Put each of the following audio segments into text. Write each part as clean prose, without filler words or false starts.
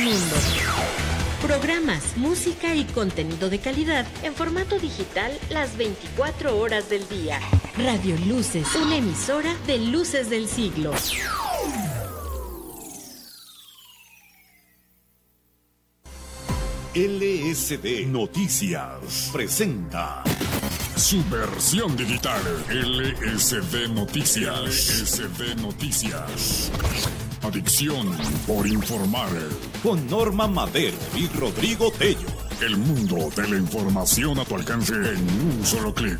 mundo. Programas, música y contenido de calidad en formato digital las 24 horas del día. Radio Luces, una emisora de Luces del Siglo. LSD Noticias presenta su versión digital. LSD Noticias. LSD Noticias. Adicción por informar. Con Norma Madero y Rodrigo Tello. El mundo de la información a tu alcance en un solo clic.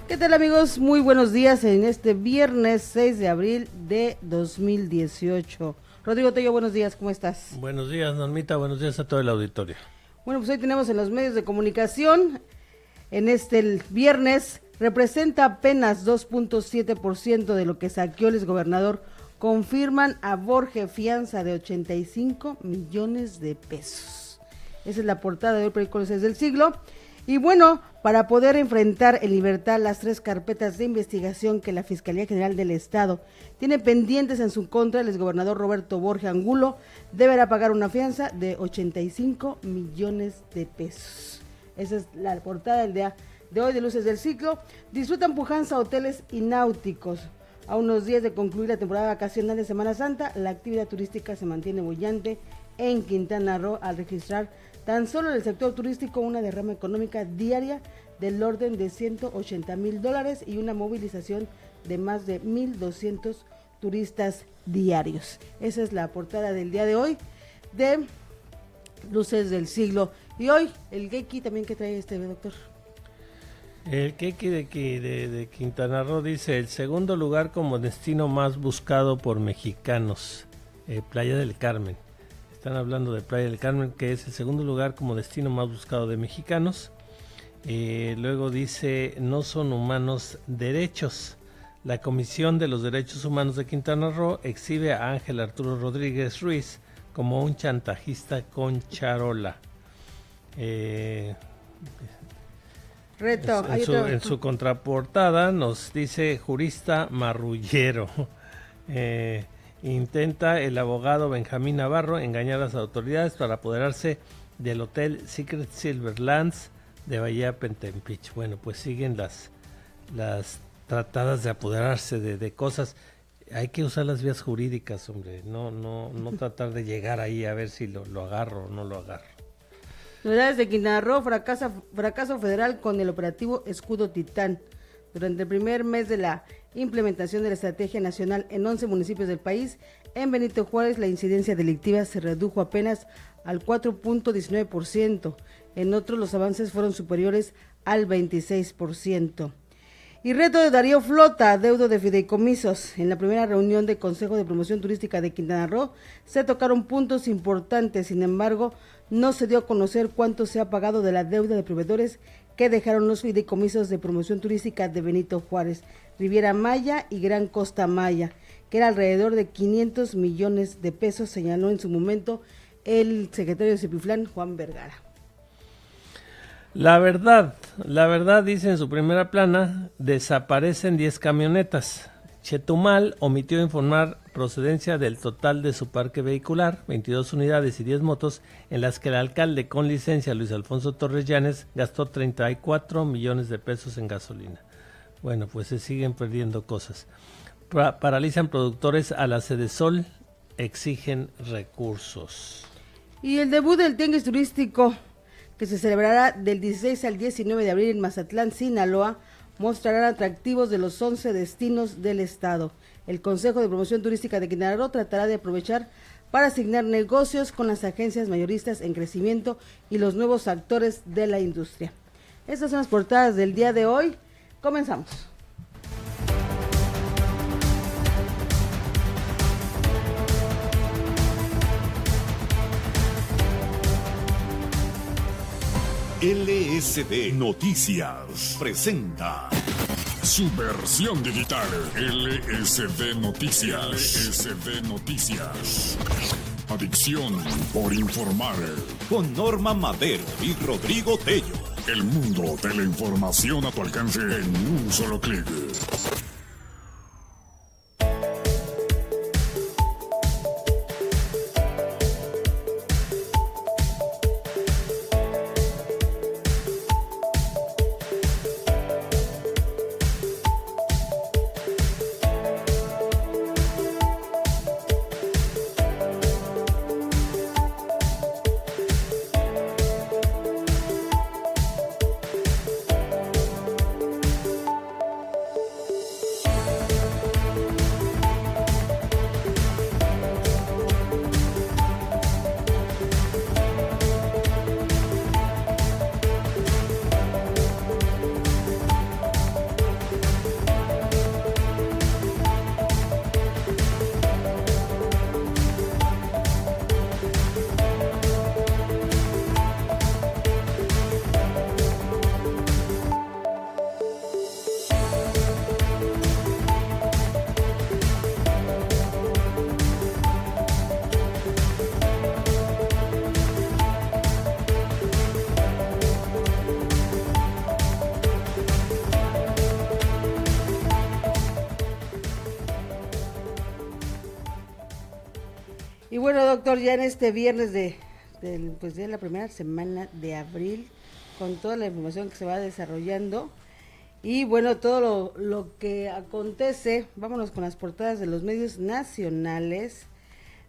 ¿Qué tal, amigos? Muy buenos días en este viernes 6 de abril de 2018. Rodrigo Tello, buenos días, ¿cómo estás? Buenos días, Normita, buenos días a todo el auditorio. Bueno, pues hoy tenemos en los medios de comunicación, en el viernes, representa apenas 2.7% de lo que saqueó el exgobernador. Confirman a Borge fianza de 85 millones de pesos. Esa es la portada de hoy, periódico Luces del Siglo. Y bueno, para poder enfrentar en libertad las 3 carpetas de investigación que la Fiscalía General del Estado tiene pendientes en su contra, el exgobernador Roberto Borge Angulo deberá pagar una fianza de 85 millones de pesos. Esa es la portada del día de hoy de Luces del Siglo. Disfrutan pujanza hoteles y náuticos. A unos días de concluir la temporada vacacional de Semana Santa, la actividad turística se mantiene bollante en Quintana Roo al registrar tan solo en el sector turístico una derrama económica diaria del orden de $180,000 y una movilización de más de 1,200 turistas diarios. Esa es la portada del día de hoy de Luces del Siglo. Y hoy, el Geeki también, ¿qué trae doctor? El Geeki de Quintana Roo dice: el segundo lugar como destino más buscado por mexicanos, Playa del Carmen. Están hablando de Playa del Carmen, que es el segundo lugar como destino más buscado de mexicanos. Luego dice: no son humanos derechos. La Comisión de los Derechos Humanos de Quintana Roo exhibe a Ángel Arturo Rodríguez Ruiz como un chantajista con charola. Reto. En su contraportada nos dice: jurista marrullero. Intenta el abogado Benjamín Navarro engañar a las autoridades para apoderarse del hotel Secret Silverlands de Bahía Pentempich. Bueno, pues siguen las tratadas de apoderarse de cosas. Hay que usar las vías jurídicas, hombre, no tratar de llegar ahí a ver si lo agarro o no lo agarro. Novedades de Quintana Roo: fracaso federal con el operativo Escudo Titán. Durante el primer mes de la implementación de la estrategia nacional en 11 municipios del país, en Benito Juárez la incidencia delictiva se redujo apenas al 4.19%. En otros los avances fueron superiores al 26%. Y reto de Darío Flota, deudo de fideicomisos. En la primera reunión del Consejo de Promoción Turística de Quintana Roo se tocaron puntos importantes, sin embargo, no se dio a conocer cuánto se ha pagado de la deuda de proveedores que dejaron los fideicomisos de promoción turística de Benito Juárez, Riviera Maya y Gran Costa Maya, que era alrededor de 500 millones de pesos, señaló en su momento el secretario de Cepitlán, Juan Vergara. La verdad, dice en su primera plana, desaparecen 10 camionetas. Chetumal omitió informar procedencia del total de su parque vehicular, 22 unidades y 10 motos, en las que el alcalde con licencia, Luis Alfonso Torres Llanes, gastó 34 millones de pesos en gasolina. Bueno, pues se siguen perdiendo cosas. Paralizan productores a la Sedesol, exigen recursos. Y el debut del Tianguis Turístico, que se celebrará del 16 al 19 de abril en Mazatlán, Sinaloa, mostrarán atractivos de los 11 destinos del estado. El Consejo de Promoción Turística de Quintana Roo tratará de aprovechar para asignar negocios con las agencias mayoristas en crecimiento y los nuevos actores de la industria. Estas son las portadas del día de hoy. Comenzamos. LSD Noticias presenta su versión digital. LSD Noticias. LSD Noticias. Adicción por informar. Con Norma Madero y Rodrigo Tello. El mundo de la información a tu alcance en un solo clic. Y bueno, doctor, ya en este viernes de la primera semana de abril, con toda la información que se va desarrollando y bueno, todo lo que acontece, vámonos con las portadas de los medios nacionales.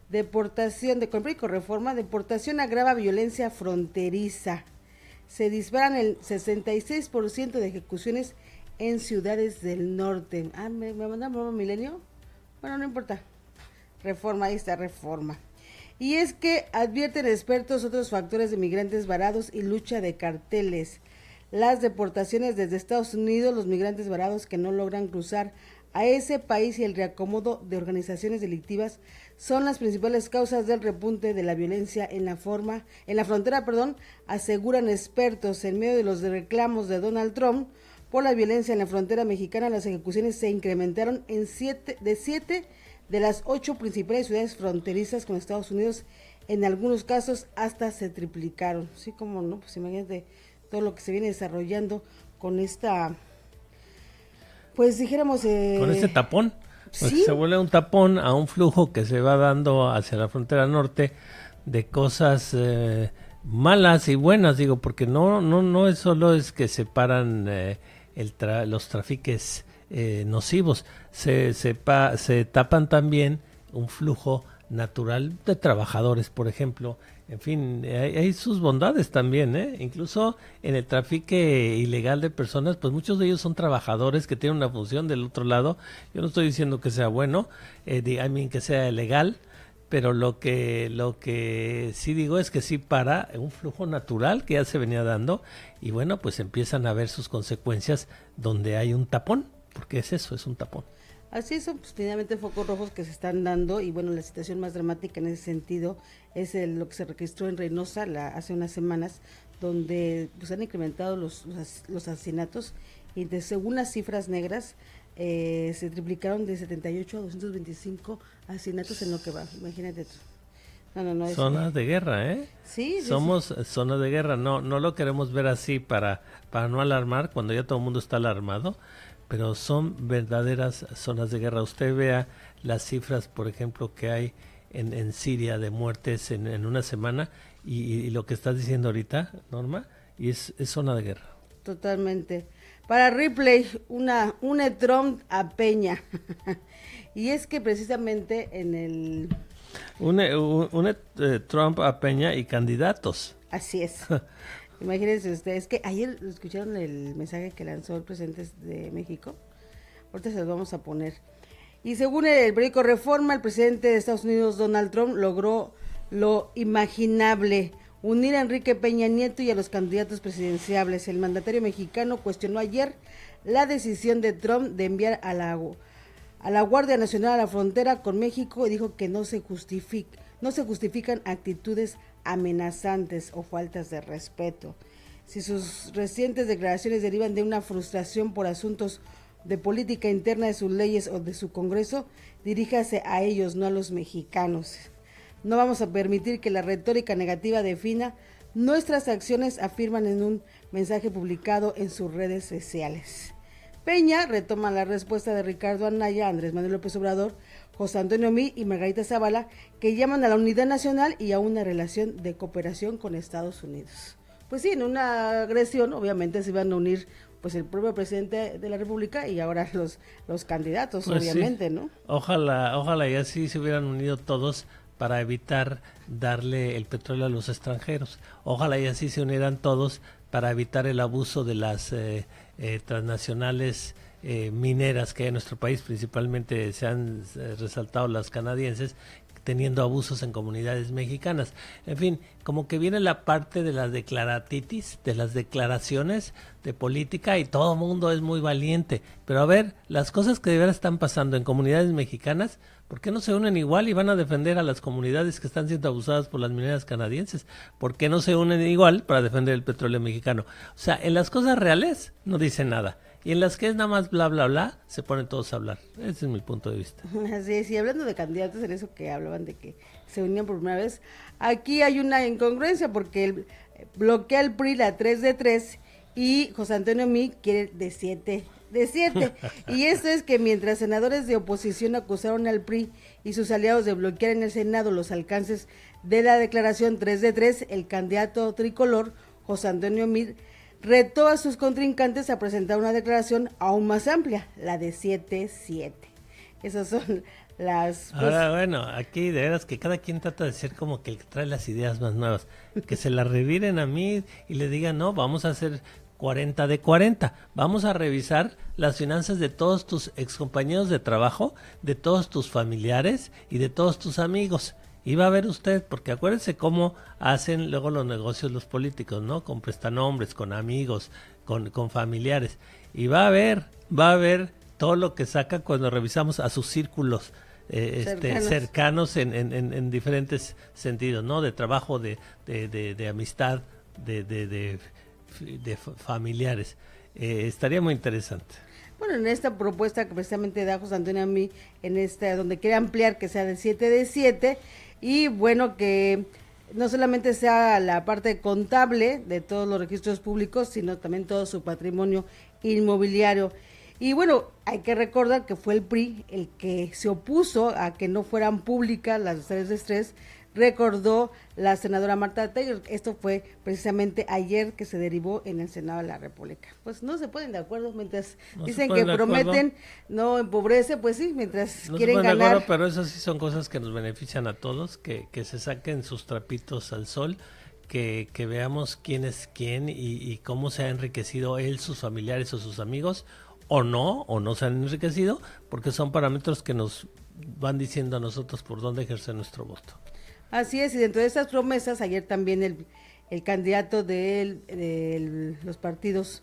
Deportación de Comprico Reforma, deportación agrava violencia fronteriza. Se disparan el 66% de ejecuciones en ciudades del norte. ¿Me mandan broma, Milenio? Bueno, no importa. Reforma, ahí está Reforma. Y es que advierten expertos otros factores de migrantes varados y lucha de carteles. Las deportaciones desde Estados Unidos, los migrantes varados que no logran cruzar a ese país y el reacomodo de organizaciones delictivas son las principales causas del repunte de la violencia en la frontera, aseguran expertos. En medio de los reclamos de Donald Trump por la violencia en la frontera mexicana, las ejecuciones se incrementaron en 7 de las 8 principales ciudades fronterizas con Estados Unidos. En algunos casos hasta se triplicaron. Sí, como no, pues imagínate todo lo que se viene desarrollando con esta, pues dijéramos... con este tapón. ¿Sí? Se vuelve un tapón a un flujo que se va dando hacia la frontera norte de cosas malas y buenas, digo, porque no es solo es que separan los trafiques nocivos, se tapan también un flujo natural de trabajadores, por ejemplo. En fin, hay sus bondades también, incluso en el tráfico ilegal de personas, pues muchos de ellos son trabajadores que tienen una función del otro lado. Yo no estoy diciendo que sea bueno, que sea legal, pero lo que sí digo es que sí para un flujo natural que ya se venía dando y bueno, pues empiezan a ver sus consecuencias donde hay un tapón, porque es eso, es un tapón. Así son, pues, finalmente focos rojos que se están dando y bueno, la situación más dramática en ese sentido es lo que se registró en Reynosa hace unas semanas, donde pues han incrementado los asesinatos y según las cifras negras se triplicaron de 78 a 225 asesinatos en lo que va, imagínate tú. No, zonas de guerra, ¿eh? Sí, somos zonas de guerra, no lo queremos ver así para no alarmar cuando ya todo el mundo está alarmado, pero son verdaderas zonas de guerra. Usted vea las cifras, por ejemplo, que hay en Siria de muertes en una semana y lo que estás diciendo ahorita, Norma, y es zona de guerra. Totalmente. Para Ripley, une Trump a Peña. Y es que precisamente en el... Une Trump a Peña y candidatos. Así es. Imagínense ustedes que ayer escucharon el mensaje que lanzó el presidente de México. Ahorita se los vamos a poner. Y según el periódico Reforma, el presidente de Estados Unidos, Donald Trump, logró lo imaginable: unir a Enrique Peña Nieto y a los candidatos presidenciables. El mandatario mexicano cuestionó ayer la decisión de Trump de enviar a la Guardia Nacional a la frontera con México y dijo que no se justifican actitudes amenazantes o faltas de respeto. Si sus recientes declaraciones derivan de una frustración por asuntos de política interna de sus leyes o de su Congreso, diríjase a ellos, no a los mexicanos. No vamos a permitir que la retórica negativa defina nuestras acciones, afirman en un mensaje publicado en sus redes sociales. Peña retoma la respuesta de Ricardo Anaya, Andrés Manuel López Obrador, José Antonio Meade y Margarita Zavala, que llaman a la unidad nacional y a una relación de cooperación con Estados Unidos. Pues sí, en una agresión obviamente se van a unir pues el propio presidente de la República y ahora los candidatos, pues obviamente, sí, ¿no? Ojalá y así se hubieran unido todos para evitar darle el petróleo a los extranjeros. Ojalá y así se unieran todos para evitar el abuso de las transnacionales mineras que hay en nuestro país, principalmente se han resaltado las canadienses, teniendo abusos en comunidades mexicanas. En fin, como que viene la parte de las declaratitis, de las declaraciones de política y todo el mundo es muy valiente. Pero a ver, las cosas que de verdad están pasando en comunidades mexicanas, ¿por qué no se unen igual y van a defender a las comunidades que están siendo abusadas por las mineras canadienses? ¿Por qué no se unen igual para defender el petróleo mexicano? O sea, en las cosas reales no dicen nada. Y en las que es nada más bla, bla, bla, se ponen todos a hablar. Ese es mi punto de vista. Así es, y hablando de candidatos, en eso que hablaban de que se unían por primera vez, aquí hay una incongruencia porque bloquea el PRI la 3 de 3 y José Antonio Meade quiere de 7 de 7. Y esto es que mientras senadores de oposición acusaron al PRI y sus aliados de bloquear en el Senado los alcances de la declaración 3 de 3, el candidato tricolor, José Antonio Meade, retó a sus contrincantes a presentar una declaración aún más amplia, la de 7-7. Esas son las... Pues... Ahora, bueno, aquí de veras que cada quien trata de ser como que el que trae las ideas más nuevas. Que se las reviren a mí y le digan, no, vamos a hacer 40 de 40. Vamos a revisar las finanzas de todos tus excompañeros de trabajo, de todos tus familiares y de todos tus amigos. Y va a ver usted, porque acuérdense cómo hacen luego los negocios los políticos, ¿no? Con prestanombres, con amigos, con familiares. Y va a ver todo lo que saca cuando revisamos a sus círculos cercanos en diferentes sentidos, ¿no? De trabajo, de amistad, de familiares. Estaría muy interesante. Bueno, en esta propuesta que precisamente da José Antonio Meade, en esta donde quiere ampliar que sea de 7 de 7, y bueno, que no solamente sea la parte contable de todos los registros públicos, sino también todo su patrimonio inmobiliario. Y bueno, hay que recordar que fue el PRI el que se opuso a que no fueran públicas las 3 de 3, recordó la senadora Marta Taylor. Esto fue precisamente ayer que se derivó en el Senado de la República. Pues no se ponen de acuerdo, mientras no dicen que prometen no empobrece, pues sí, mientras no quieren ganar. Acuerdo, pero eso sí son cosas que nos benefician a todos, que se saquen sus trapitos al sol, que veamos quién es quién y cómo se ha enriquecido él, sus familiares o sus amigos, o no se han enriquecido, porque son parámetros que nos van diciendo a nosotros por dónde ejercer nuestro voto. Así es, y dentro de estas promesas, ayer también el candidato de los partidos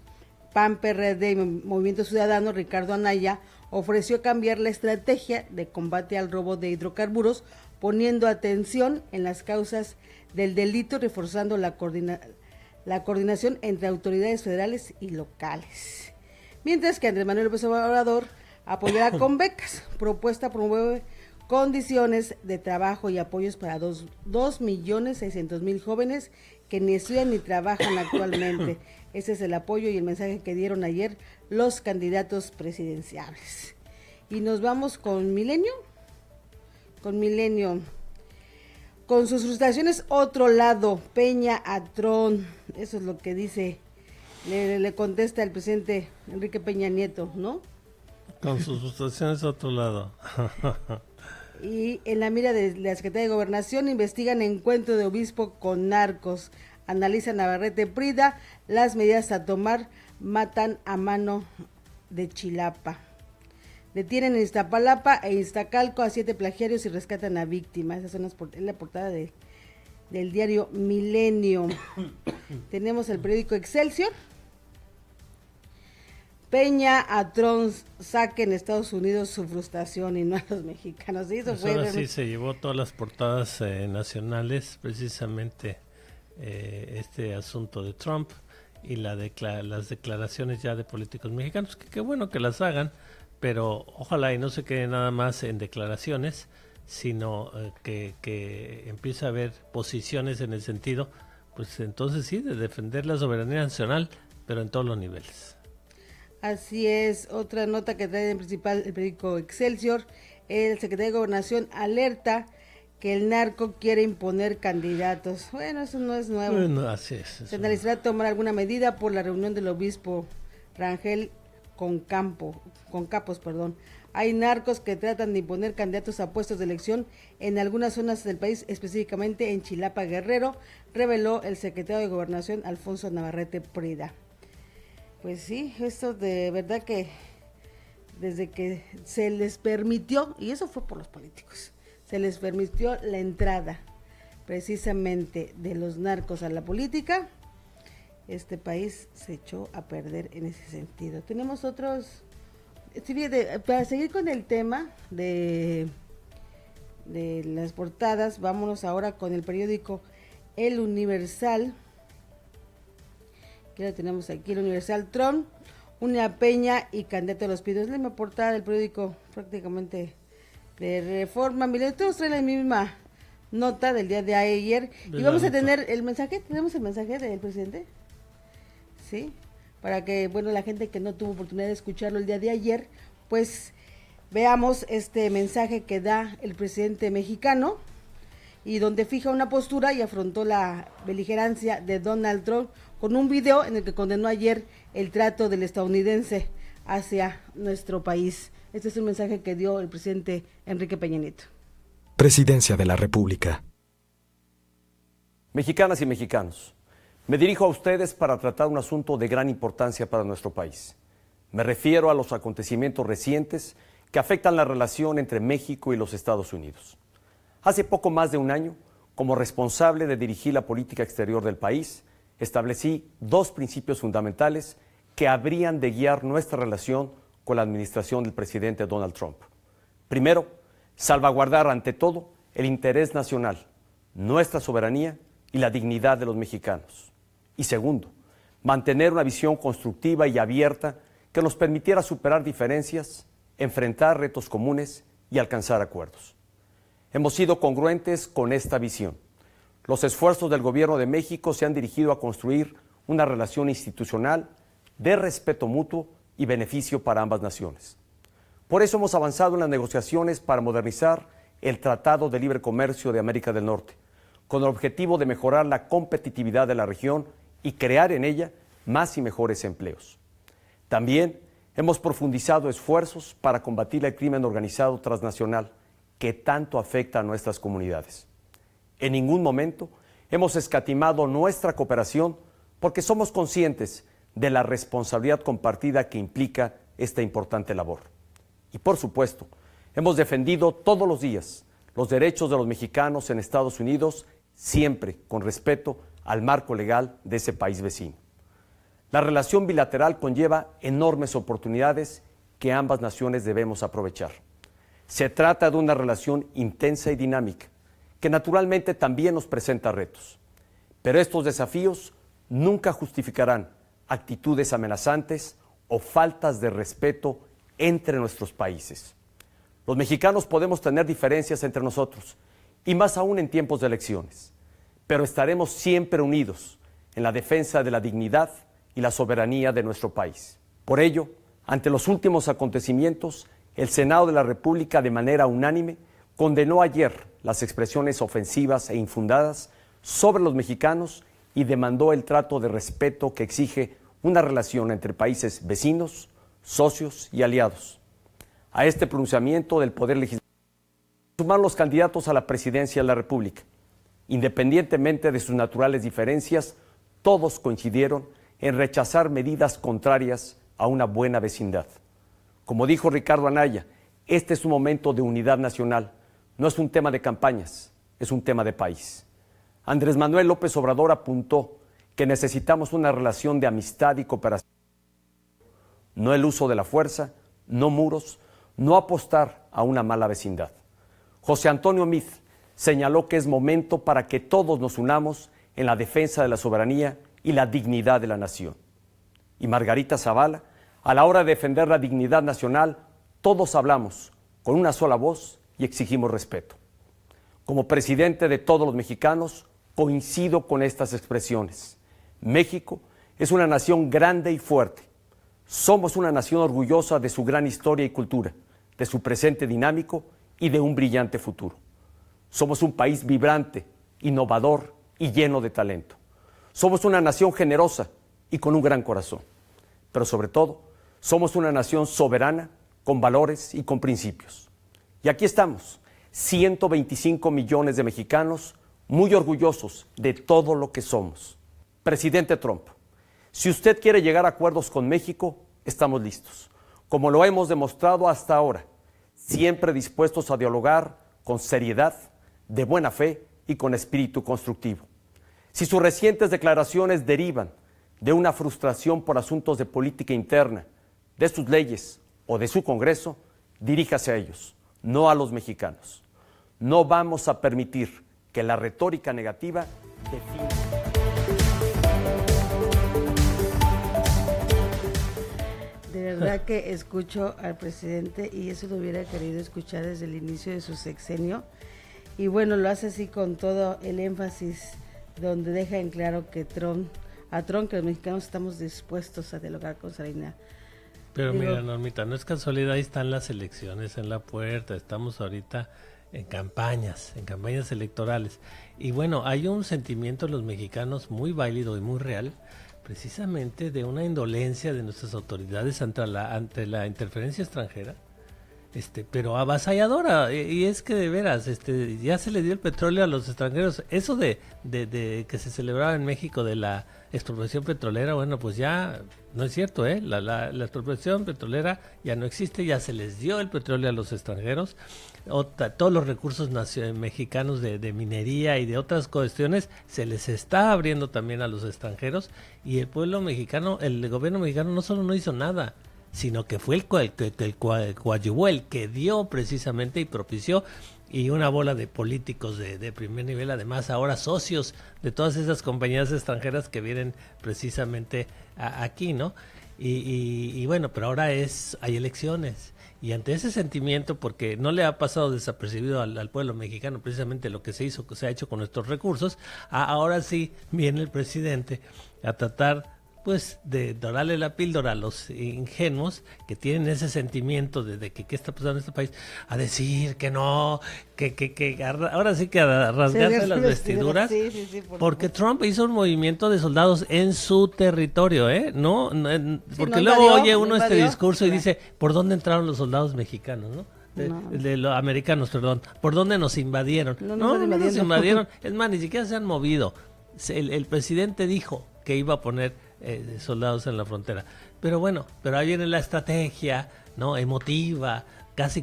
PAN, PRD y Movimiento Ciudadano, Ricardo Anaya, ofreció cambiar la estrategia de combate al robo de hidrocarburos, poniendo atención en las causas del delito y reforzando la coordinación entre autoridades federales y locales. Mientras que Andrés Manuel López Obrador apoyará con becas. Propuesta promueve condiciones de trabajo y apoyos para 2.600.000 jóvenes que ni estudian ni trabajan actualmente. Ese es el apoyo y el mensaje que dieron ayer los candidatos presidenciales. Y nos vamos con Milenio. Con sus frustraciones, otro lado, Peña a Trump. Eso es lo que dice, le contesta el presidente Enrique Peña Nieto, ¿no? Con sus frustraciones, otro lado. Y en la mira de la Secretaría de Gobernación, investigan encuentro de obispo con narcos. Analiza Navarrete Prida las medidas a tomar, matan a mano de Chilapa. Detienen en Iztapalapa e Iztacalco a 7 plagiarios y rescatan a víctimas. Esa es la portada del diario Milenio. Tenemos el periódico Excelsior. Peña a Trump, saque en Estados Unidos su frustración y no a los mexicanos. Eso pues ahora sí se llevó todas las portadas nacionales, precisamente este asunto de Trump y las declaraciones ya de políticos mexicanos, que qué bueno que las hagan, pero ojalá y no se quede nada más en declaraciones, sino que empiece a haber posiciones en el sentido, pues entonces sí, de defender la soberanía nacional, pero en todos los niveles. Así es, otra nota que trae en principal el periódico Excelsior, el secretario de Gobernación alerta que el narco quiere imponer candidatos. Bueno, eso no es nuevo. Bueno, así es. Se analizará tomar alguna medida por la reunión del obispo Rangel con Capos. Hay narcos que tratan de imponer candidatos a puestos de elección en algunas zonas del país, específicamente en Chilapa, Guerrero, reveló el secretario de Gobernación Alfonso Navarrete Prida. Pues sí, esto de verdad que desde que se les permitió, y eso fue por los políticos, se les permitió la entrada precisamente de los narcos a la política, este país se echó a perder en ese sentido. Tenemos otros, para seguir con el tema de las portadas, vámonos ahora con el periódico El Universal. Ya lo tenemos aquí, el Universal. Trump une a Peña y candidato a los pidos. Es la misma portada del periódico prácticamente de Reforma. Miren, todos traen la misma nota del día de ayer. Y vamos a tener el mensaje, ¿tenemos el mensaje del presidente? Sí, para que, bueno, la gente que no tuvo oportunidad de escucharlo el día de ayer, pues veamos este mensaje que da el presidente mexicano y donde fija una postura y afrontó la beligerancia de Donald Trump con un video en el que condenó ayer el trato del estadounidense hacia nuestro país. Este es el mensaje que dio el presidente Enrique Peña Nieto. Presidencia de la República. Mexicanas y mexicanos, me dirijo a ustedes para tratar un asunto de gran importancia para nuestro país. Me refiero a los acontecimientos recientes que afectan la relación entre México y los Estados Unidos. Hace poco más de un año, como responsable de dirigir la política exterior del país, establecí 2 principios fundamentales que habrían de guiar nuestra relación con la administración del presidente Donald Trump. Primero, salvaguardar ante todo el interés nacional, nuestra soberanía y la dignidad de los mexicanos. Y segundo, mantener una visión constructiva y abierta que nos permitiera superar diferencias, enfrentar retos comunes y alcanzar acuerdos. Hemos sido congruentes con esta visión. Los esfuerzos del Gobierno de México se han dirigido a construir una relación institucional de respeto mutuo y beneficio para ambas naciones. Por eso hemos avanzado en las negociaciones para modernizar el Tratado de Libre Comercio de América del Norte, con el objetivo de mejorar la competitividad de la región y crear en ella más y mejores empleos. También hemos profundizado esfuerzos para combatir el crimen organizado transnacional que tanto afecta a nuestras comunidades. En ningún momento hemos escatimado nuestra cooperación porque somos conscientes de la responsabilidad compartida que implica esta importante labor. Y por supuesto, Hemos defendido todos los días los derechos de los mexicanos en Estados Unidos, siempre con respeto al marco legal de ese país vecino. La relación bilateral conlleva enormes oportunidades que ambas naciones debemos aprovechar. Se trata de una relación intensa y dinámica, que naturalmente también nos presenta retos. Pero estos desafíos nunca justificarán actitudes amenazantes o faltas de respeto entre nuestros países. Los mexicanos podemos tener diferencias entre nosotros, y más aún en tiempos de elecciones, pero estaremos siempre unidos en la defensa de la dignidad y la soberanía de nuestro país. Por ello, ante los últimos acontecimientos, el Senado de la República, de manera unánime, condenó ayer las expresiones ofensivas e infundadas sobre los mexicanos y demandó el trato de respeto que exige una relación entre países vecinos, socios y aliados. A este pronunciamiento del Poder Legislativo suman los candidatos a la presidencia de la República. Independientemente de sus naturales diferencias, todos coincidieron en rechazar medidas contrarias a una buena vecindad. Como dijo Ricardo Anaya, este es un momento de unidad nacional, no es un tema de campañas, es un tema de país. Andrés Manuel López Obrador apuntó que necesitamos una relación de amistad y cooperación, no el uso de la fuerza, no muros, no apostar a una mala vecindad. José Antonio Meade señaló que es momento para que todos nos unamos en la defensa de la soberanía y la dignidad de la nación. Y Margarita Zavala, a la hora de defender la dignidad nacional, todos hablamos con una sola voz y exigimos respeto. Como presidente de todos los mexicanos, coincido con estas expresiones. México es una nación grande y fuerte. Somos una nación orgullosa de su gran historia y cultura, de su presente dinámico y de un brillante futuro. Somos un país vibrante, innovador y lleno de talento. Somos una nación generosa y con un gran corazón. Pero sobre todo, somos una nación soberana, con valores y con principios. Y aquí estamos, 125 millones de mexicanos, muy orgullosos de todo lo que somos. Presidente Trump, si usted quiere llegar a acuerdos con México, estamos listos, como lo hemos demostrado hasta ahora, siempre dispuestos a dialogar con seriedad, de buena fe y con espíritu constructivo. Si sus recientes declaraciones derivan de una frustración por asuntos de política interna, de sus leyes o de su Congreso, diríjase a ellos, no a los mexicanos. No vamos a permitir que la retórica negativa defina. De verdad que escucho al presidente y eso lo hubiera querido escuchar desde el inicio de su sexenio. Y bueno, lo hace así con todo el énfasis, donde deja en claro que que los mexicanos estamos dispuestos a dialogar con Sarina. Pero mira, Normita, no es casualidad, ahí están las elecciones en la puerta, estamos ahorita en campañas electorales. Y bueno, hay un sentimiento en los mexicanos muy válido y muy real, precisamente de una indolencia de nuestras autoridades ante la interferencia extranjera, pero avasalladora, y es que de veras, ya se le dio el petróleo a los extranjeros. Eso de que se celebraba en México de la expropiación petrolera, bueno, pues ya no es cierto, la expropiación petrolera ya no existe, ya se les dio el petróleo a los extranjeros, todos los recursos mexicanos de minería y de otras cuestiones se les está abriendo también a los extranjeros, y el pueblo mexicano, el gobierno mexicano no solo no hizo nada, sino que fue el coadyuvó, el que dio precisamente y propició, y una bola de políticos de primer nivel, además ahora socios de todas esas compañías extranjeras que vienen precisamente aquí, ¿no? Y bueno, pero ahora hay elecciones, y ante ese sentimiento, porque no le ha pasado desapercibido al pueblo mexicano precisamente lo que se ha hecho con nuestros recursos, ahora sí viene el presidente a tratar pues de dorarle la píldora a los ingenuos que tienen ese sentimiento de que qué está pasando en este país, a decir que no, que ahora sí que a rasgarse las vestiduras, sí, porque Trump hizo un movimiento de soldados en su territorio, no porque luego oye uno este discurso y dice, ¿por dónde entraron los soldados mexicanos, no? De los americanos, perdón, ¿por dónde nos invadieron? No nos invadieron, es más, ni siquiera se han movido. El presidente dijo que iba a poner soldados en la frontera, pero ahí viene la estrategia, ¿no?, emotiva,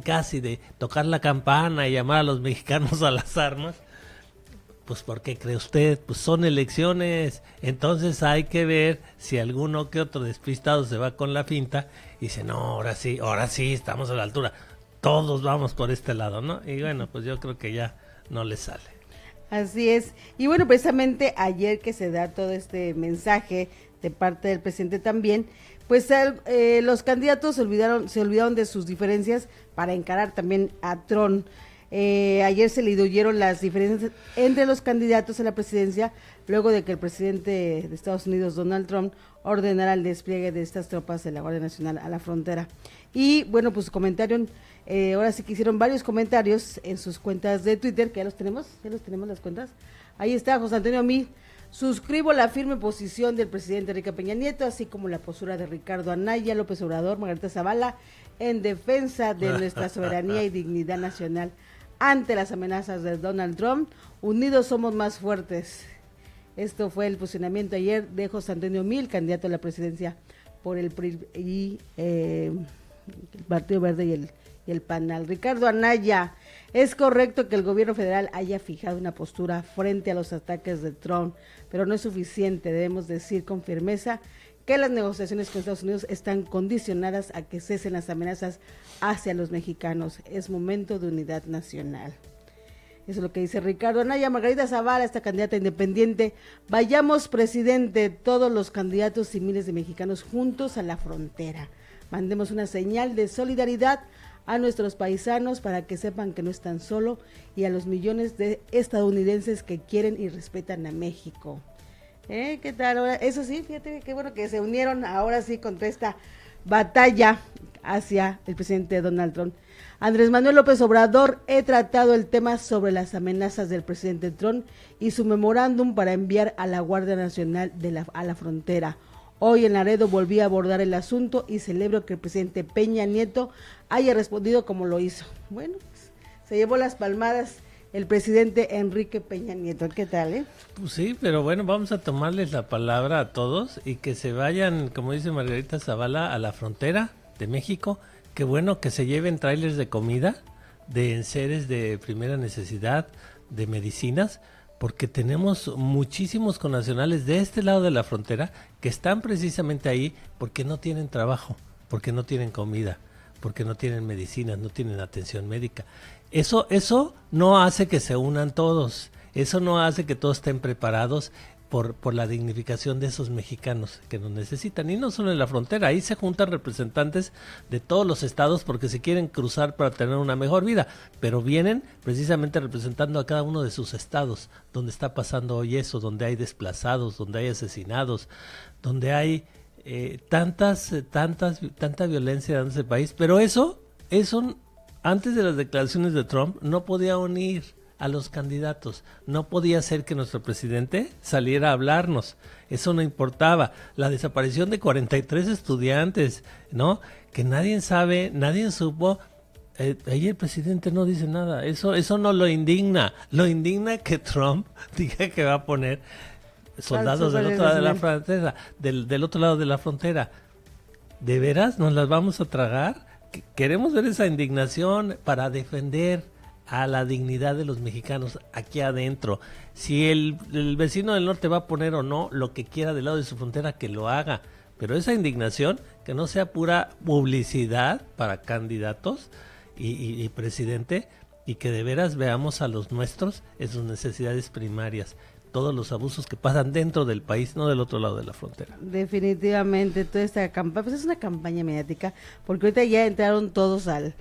casi de tocar la campana y llamar a los mexicanos a las armas. Pues ¿por qué cree usted? Pues son elecciones, entonces hay que ver si alguno que otro despistado se va con la finta y dice, no, ahora sí, estamos a la altura, todos vamos por este lado, ¿no? Y bueno, pues yo creo que ya no le sale. Así es, y bueno, precisamente ayer que se da todo este mensaje de parte del presidente también, pues los candidatos se olvidaron de sus diferencias para encarar también a Trump. Ayer se le diluyeron las diferencias entre los candidatos a la presidencia luego de que el presidente de Estados Unidos, Donald Trump, ordenara el despliegue de estas tropas de la Guardia Nacional a la frontera. Y bueno, pues comentaron, ahora sí que hicieron varios comentarios en sus cuentas de Twitter, que ya los tenemos las cuentas. Ahí está José Antonio Mil: suscribo la firme posición del presidente Enrique Peña Nieto, así como la postura de Ricardo Anaya, López Obrador, Margarita Zavala, en defensa de nuestra soberanía y dignidad nacional ante las amenazas de Donald Trump. Unidos somos más fuertes. Esto fue el posicionamiento ayer de José Antonio Mil, candidato a la presidencia por el PRI y el Partido Verde y el PAN. Ricardo Anaya: es correcto que el gobierno federal haya fijado una postura frente a los ataques de Trump, pero no es suficiente. Debemos decir con firmeza que las negociaciones con Estados Unidos están condicionadas a que cesen las amenazas hacia los mexicanos. Es momento de unidad nacional. Eso es lo que dice Ricardo Anaya. Margarita Zavala, esta candidata independiente: vayamos, presidente, todos los candidatos y miles de mexicanos juntos a la frontera. Mandemos una señal de solidaridad a nuestros paisanos para que sepan que no están solos, y a los millones de estadounidenses que quieren y respetan a México. ¿Qué tal? Ahora, eso sí, fíjate qué bueno que se unieron ahora sí contra esta batalla hacia el presidente Donald Trump. Andrés Manuel López Obrador: he tratado el tema sobre las amenazas del presidente Trump y su memorándum para enviar a la Guardia Nacional a la frontera. Hoy en Laredo volví a abordar el asunto y celebro que el presidente Peña Nieto haya respondido como lo hizo. Bueno, pues, se llevó las palmadas el presidente Enrique Peña Nieto. ¿Qué tal, Pues sí, pero bueno, vamos a tomarles la palabra a todos y que se vayan, como dice Margarita Zavala, a la frontera de México. Qué bueno que se lleven trailers de comida, de enseres de primera necesidad, de medicinas, porque tenemos muchísimos connacionales de este lado de la frontera que están precisamente ahí porque no tienen trabajo, porque no tienen comida, porque no tienen medicinas, no tienen atención médica. Eso no hace que se unan todos, eso no hace que todos estén preparados por la dignificación de esos mexicanos que nos necesitan. Y no solo en la frontera, ahí se juntan representantes de todos los estados porque se quieren cruzar para tener una mejor vida, pero vienen precisamente representando a cada uno de sus estados, donde está pasando hoy eso, donde hay desplazados, donde hay asesinados, donde hay tanta violencia en ese país. Pero eso antes de las declaraciones de Trump no podía unir a los candidatos, no podía ser que nuestro presidente saliera a hablarnos, eso no importaba. La desaparición de 43 estudiantes, ¿no? Que nadie sabe, nadie supo. Ahí el presidente no dice nada, eso no lo indigna que Trump diga que va a poner soldados del otro lado de la frontera, del otro lado de la frontera. ¿De veras nos las vamos a tragar? Queremos ver esa indignación para defender a la dignidad de los mexicanos aquí adentro. Si el vecino del norte va a poner o no lo que quiera del lado de su frontera, que lo haga, pero esa indignación que no sea pura publicidad para candidatos y presidente, y que de veras veamos a los nuestros en sus necesidades primarias, todos los abusos que pasan dentro del país, no del otro lado de la frontera. Definitivamente, toda esta campaña, pues es una campaña mediática, porque ahorita ya entraron todos al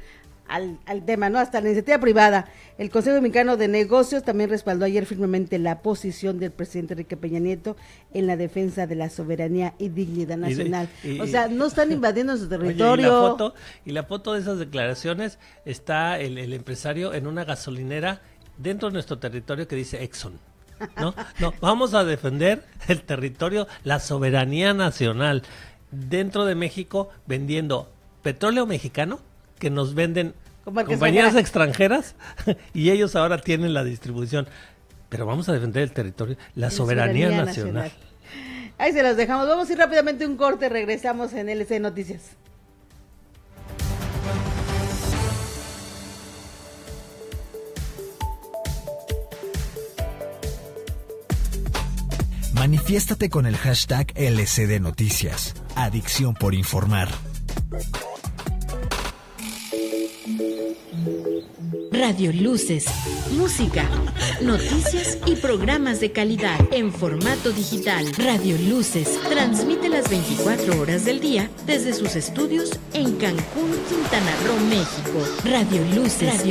tema, ¿no? Hasta la iniciativa privada. El Consejo Mexicano de Negocios también respaldó ayer firmemente la posición del presidente Enrique Peña Nieto en la defensa de la soberanía y dignidad nacional. O sea, no están invadiendo su territorio. Oye, y la foto de esas declaraciones está el empresario en una gasolinera dentro de nuestro territorio que dice Exxon. No, vamos a defender el territorio, la soberanía nacional dentro de México, vendiendo petróleo mexicano que nos venden compañías extranjeras y ellos ahora tienen la distribución. Pero vamos a defender el territorio, la soberanía nacional. Ahí se los dejamos. Vamos a ir rápidamente a un corte, regresamos en LC Noticias. Manifiéstate con el hashtag LCD Noticias. Adicción por informar. Radio Luces, música, noticias y programas de calidad en formato digital. Radio Luces transmite las 24 horas del día desde sus estudios en Cancún, Quintana Roo, México. Radio Luces,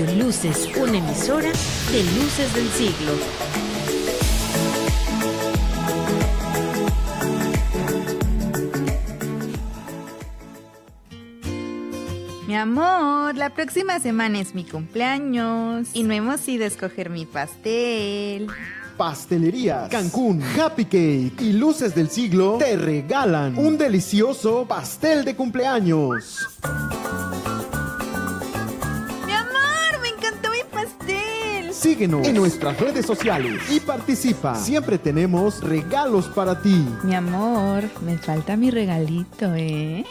una emisora de Luces del Siglo. Mi amor, la próxima semana es mi cumpleaños y no hemos ido a escoger mi pastel. Pastelerías Cancún, Happy Cake y Luces del Siglo te regalan un delicioso pastel de cumpleaños. Mi amor, me encantó mi pastel. Síguenos en nuestras redes sociales y participa. Siempre tenemos regalos para ti. Mi amor, me falta mi regalito, ¿eh?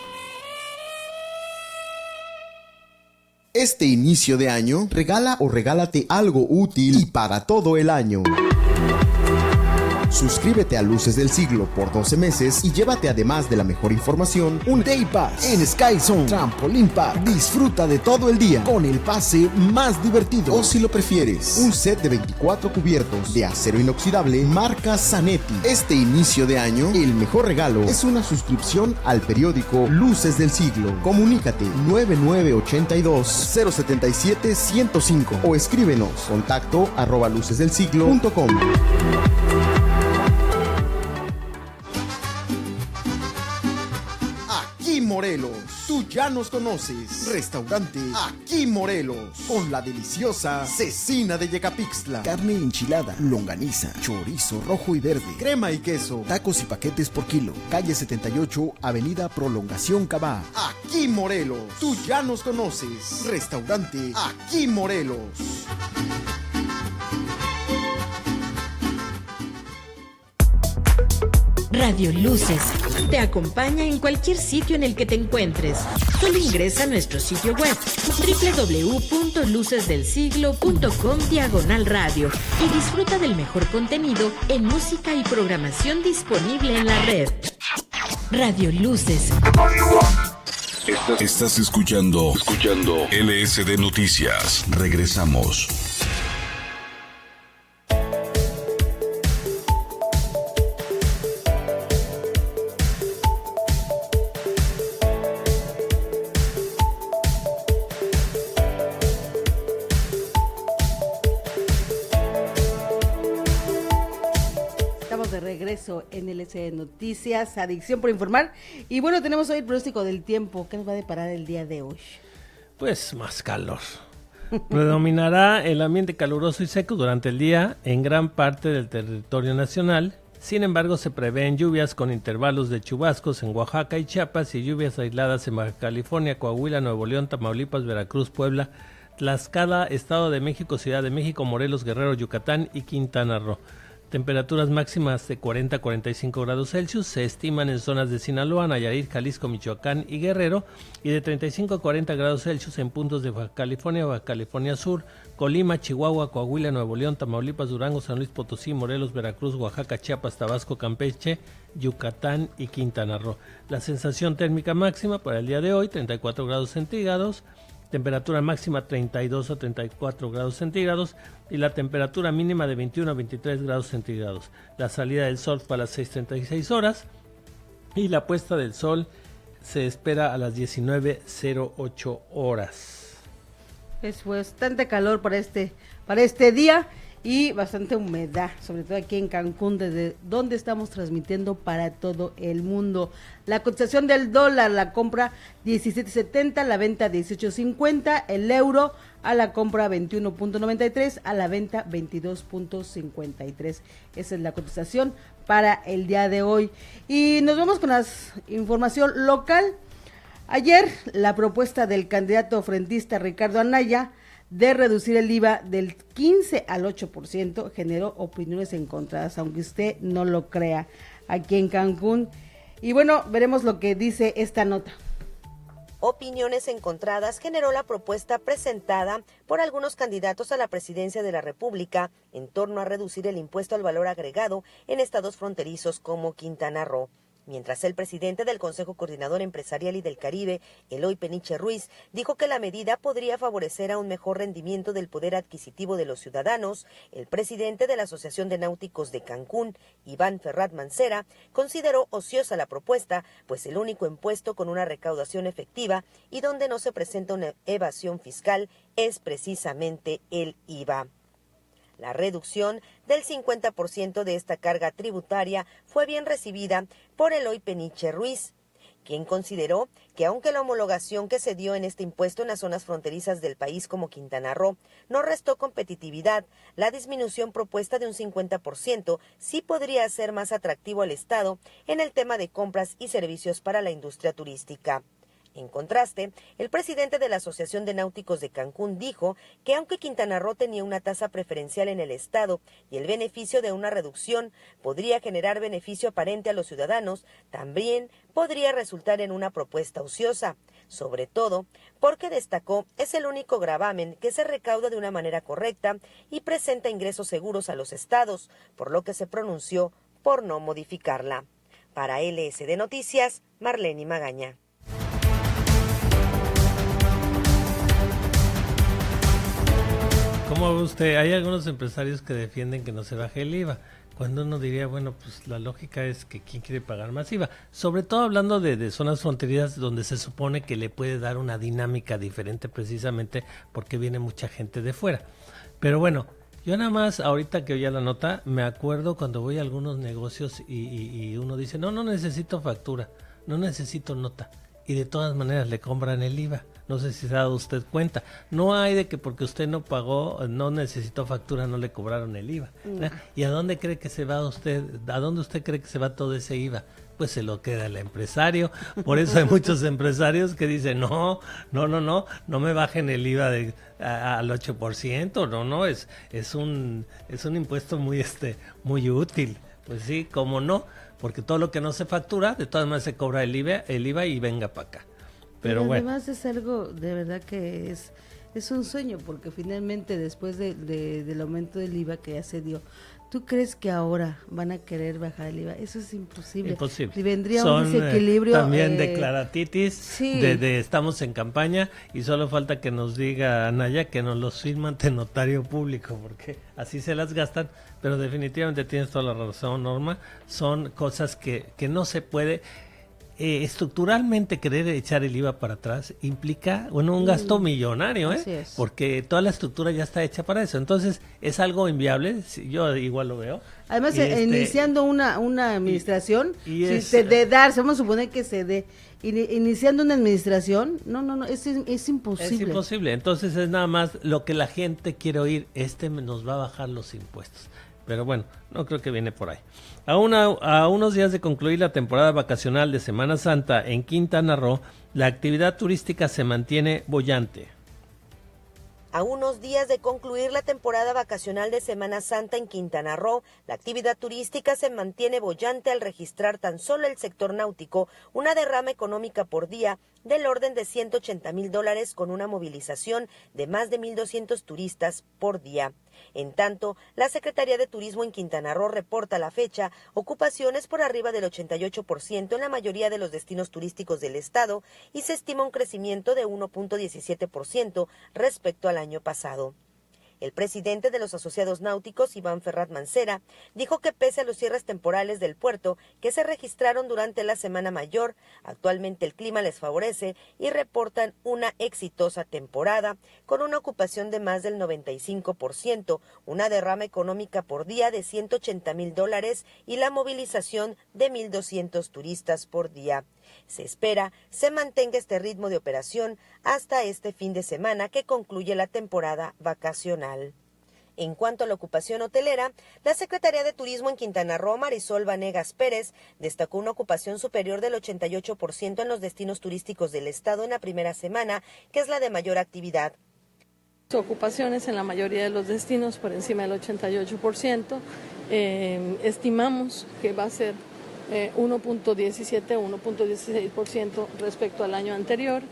Este inicio de año, regala o regálate algo útil y para todo el año. Suscríbete a Luces del Siglo por 12 meses y llévate, además de la mejor información, un Day Pass en Sky Zone Trampoline Park. Disfruta de todo el día con el pase más divertido. O si lo prefieres, un set de 24 cubiertos de acero inoxidable marca Zanetti. Este inicio de año, el mejor regalo es una suscripción al periódico Luces del Siglo. Comunícate 9982-077-105 o escríbenos contacto@lucesdelsiglo.com. Morelos, tú ya nos conoces. Restaurante Aquí Morelos, con la deliciosa cecina de Yecapixtla, carne enchilada, longaniza, chorizo rojo y verde, crema y queso, tacos y paquetes por kilo. Calle 78, Avenida Prolongación Cabá. Aquí Morelos, tú ya nos conoces. Restaurante Aquí Morelos. Radio Luces te acompaña en cualquier sitio en el que te encuentres. Solo ingresa a nuestro sitio web www.lucesdelsiglo.com/radio y disfruta del mejor contenido en música y programación disponible en la red. Radio Luces. Estás escuchando LSD Noticias. Regresamos. En LSD Noticias, Adicción por Informar. Y bueno, tenemos hoy el pronóstico del tiempo. ¿Qué nos va a deparar el día de hoy? Pues más calor. Predominará el ambiente caluroso y seco durante el día en gran parte del territorio nacional. Sin embargo, se prevén lluvias con intervalos de chubascos en Oaxaca y Chiapas y lluvias aisladas en Baja California, Coahuila, Nuevo León, Tamaulipas, Veracruz, Puebla, Tlaxcala, Estado de México, Ciudad de México, Morelos, Guerrero, Yucatán y Quintana Roo. Temperaturas máximas de 40 a 45 grados Celsius se estiman en zonas de Sinaloa, Nayarit, Jalisco, Michoacán y Guerrero, y de 35 a 40 grados Celsius en puntos de Baja California Sur, Colima, Chihuahua, Coahuila, Nuevo León, Tamaulipas, Durango, San Luis Potosí, Morelos, Veracruz, Oaxaca, Chiapas, Tabasco, Campeche, Yucatán y Quintana Roo. La sensación térmica máxima para el día de hoy, 34 grados centígrados, temperatura máxima 32 a 34 grados centígrados y la temperatura mínima de 21 a 23 grados centígrados. La salida del sol fue a las 6:36 horas y la puesta del sol se espera a las 19:08 horas. Es bastante calor para este día y bastante humedad, sobre todo aquí en Cancún, desde donde estamos transmitiendo para todo el mundo. La cotización del dólar, la compra 17.70, la venta 18.50, el euro a la compra 21.93, a la venta 22.53. Esa es la cotización para el día de hoy. Y nos vamos con la información local. Ayer, la propuesta del candidato frentista Ricardo Anaya de reducir el IVA del 15 al 8% generó opiniones encontradas, aunque usted no lo crea, aquí en Cancún. Y bueno, veremos lo que dice esta nota. opiniones encontradas generó la propuesta presentada por algunos candidatos a la presidencia de la República en torno a reducir el impuesto al valor agregado en estados fronterizos como Quintana Roo. Mientras el presidente del Consejo Coordinador Empresarial y del Caribe, Eloy Peniche Ruiz, dijo que la medida podría favorecer a un mejor rendimiento del poder adquisitivo de los ciudadanos, el presidente de la Asociación de Náuticos de Cancún, Iván Ferrat Mancera, consideró ociosa la propuesta, pues el único impuesto con una recaudación efectiva y donde no se presenta una evasión fiscal es precisamente el IVA. La reducción del 50% de esta carga tributaria fue bien recibida por Eloy Peniche Ruiz, quien consideró que aunque la homologación que se dio en este impuesto en las zonas fronterizas del país como Quintana Roo no restó competitividad, la disminución propuesta de un 50% sí podría hacer más atractivo al Estado en el tema de compras y servicios para la industria turística. En contraste, el presidente de la Asociación de Náuticos de Cancún dijo que aunque Quintana Roo tenía una tasa preferencial en el estado y el beneficio de una reducción podría generar beneficio aparente a los ciudadanos, también podría resultar en una propuesta ociosa, sobre todo porque destacó es el único gravamen que se recauda de una manera correcta y presenta ingresos seguros a los estados, por lo que se pronunció por no modificarla. Para LSD Noticias, Marlene Magaña. ¿Cómo ve usted? Hay algunos empresarios que defienden que no se baje el IVA, cuando uno diría, bueno, pues la lógica es que ¿quién quiere pagar más IVA? Sobre todo hablando de zonas fronterizas donde se supone que le puede dar una dinámica diferente precisamente porque viene mucha gente de fuera. Pero bueno, yo nada más, ahorita que oía la nota, me acuerdo cuando voy a algunos negocios y uno dice, no necesito factura, no necesito nota, y de todas maneras le cobran el IVA. No sé si se ha dado usted cuenta. No hay de que porque usted no pagó, no necesitó factura, no le cobraron el IVA. No. ¿Y a dónde cree que se va usted? ¿A dónde usted cree que se va todo ese IVA? Pues se lo queda el empresario. Por eso hay muchos empresarios que dicen, no me bajen el IVA al 8%. No, es un impuesto muy útil. Pues sí, cómo no, porque todo lo que no se factura, de todas maneras se cobra el IVA y venga para acá. Pero bueno. Además es algo de verdad que es un sueño, porque finalmente después del aumento del IVA que ya se dio, ¿tú crees que ahora van a querer bajar el IVA? Eso es imposible. Imposible. Y vendría un desequilibrio. También declaratitis, sí. de estamos en campaña y solo falta que nos diga Anaya que nos los firma ante notario público, porque así se las gastan, pero definitivamente tienes toda la razón, Norma, son cosas que no se puede... estructuralmente querer echar el IVA para atrás implica un gasto millonario, porque toda la estructura ya está hecha para eso, entonces es algo inviable, yo igual lo veo. Además, iniciando una administración, vamos a suponer que se dé, iniciando una administración, no, es imposible. Es imposible, entonces es nada más lo que la gente quiere oír, nos va a bajar los impuestos. Pero bueno, no creo que viene por ahí. A unos días de concluir la temporada vacacional de Semana Santa en Quintana Roo, la actividad turística se mantiene boyante. A unos días de concluir la temporada vacacional de Semana Santa en Quintana Roo, la actividad turística se mantiene boyante al registrar tan solo el sector náutico una derrama económica por día del orden de $180,000 con una movilización de más de 1,200 turistas por día. En tanto, la Secretaría de Turismo en Quintana Roo reporta a la fecha ocupaciones por arriba del 88% en la mayoría de los destinos turísticos del estado y se estima un crecimiento de 1.17% respecto al año pasado. El presidente de los asociados náuticos, Iván Ferrat Mancera, dijo que pese a los cierres temporales del puerto que se registraron durante la Semana Mayor, actualmente el clima les favorece y reportan una exitosa temporada, con una ocupación de más del 95%, una derrama económica por día de $180,000 y la movilización de 1,200 turistas por día. Se espera se mantenga este ritmo de operación hasta este fin de semana que concluye la temporada vacacional. En cuanto a la ocupación hotelera, la Secretaría de Turismo en Quintana Roo, Marisol Vanegas Pérez, destacó una ocupación superior del 88% en los destinos turísticos del estado en la primera semana, que es la de mayor actividad. Ocupaciones en la mayoría de los destinos por encima del 88%. Estimamos que va a ser 1.17, 1.16% respecto al año anterior.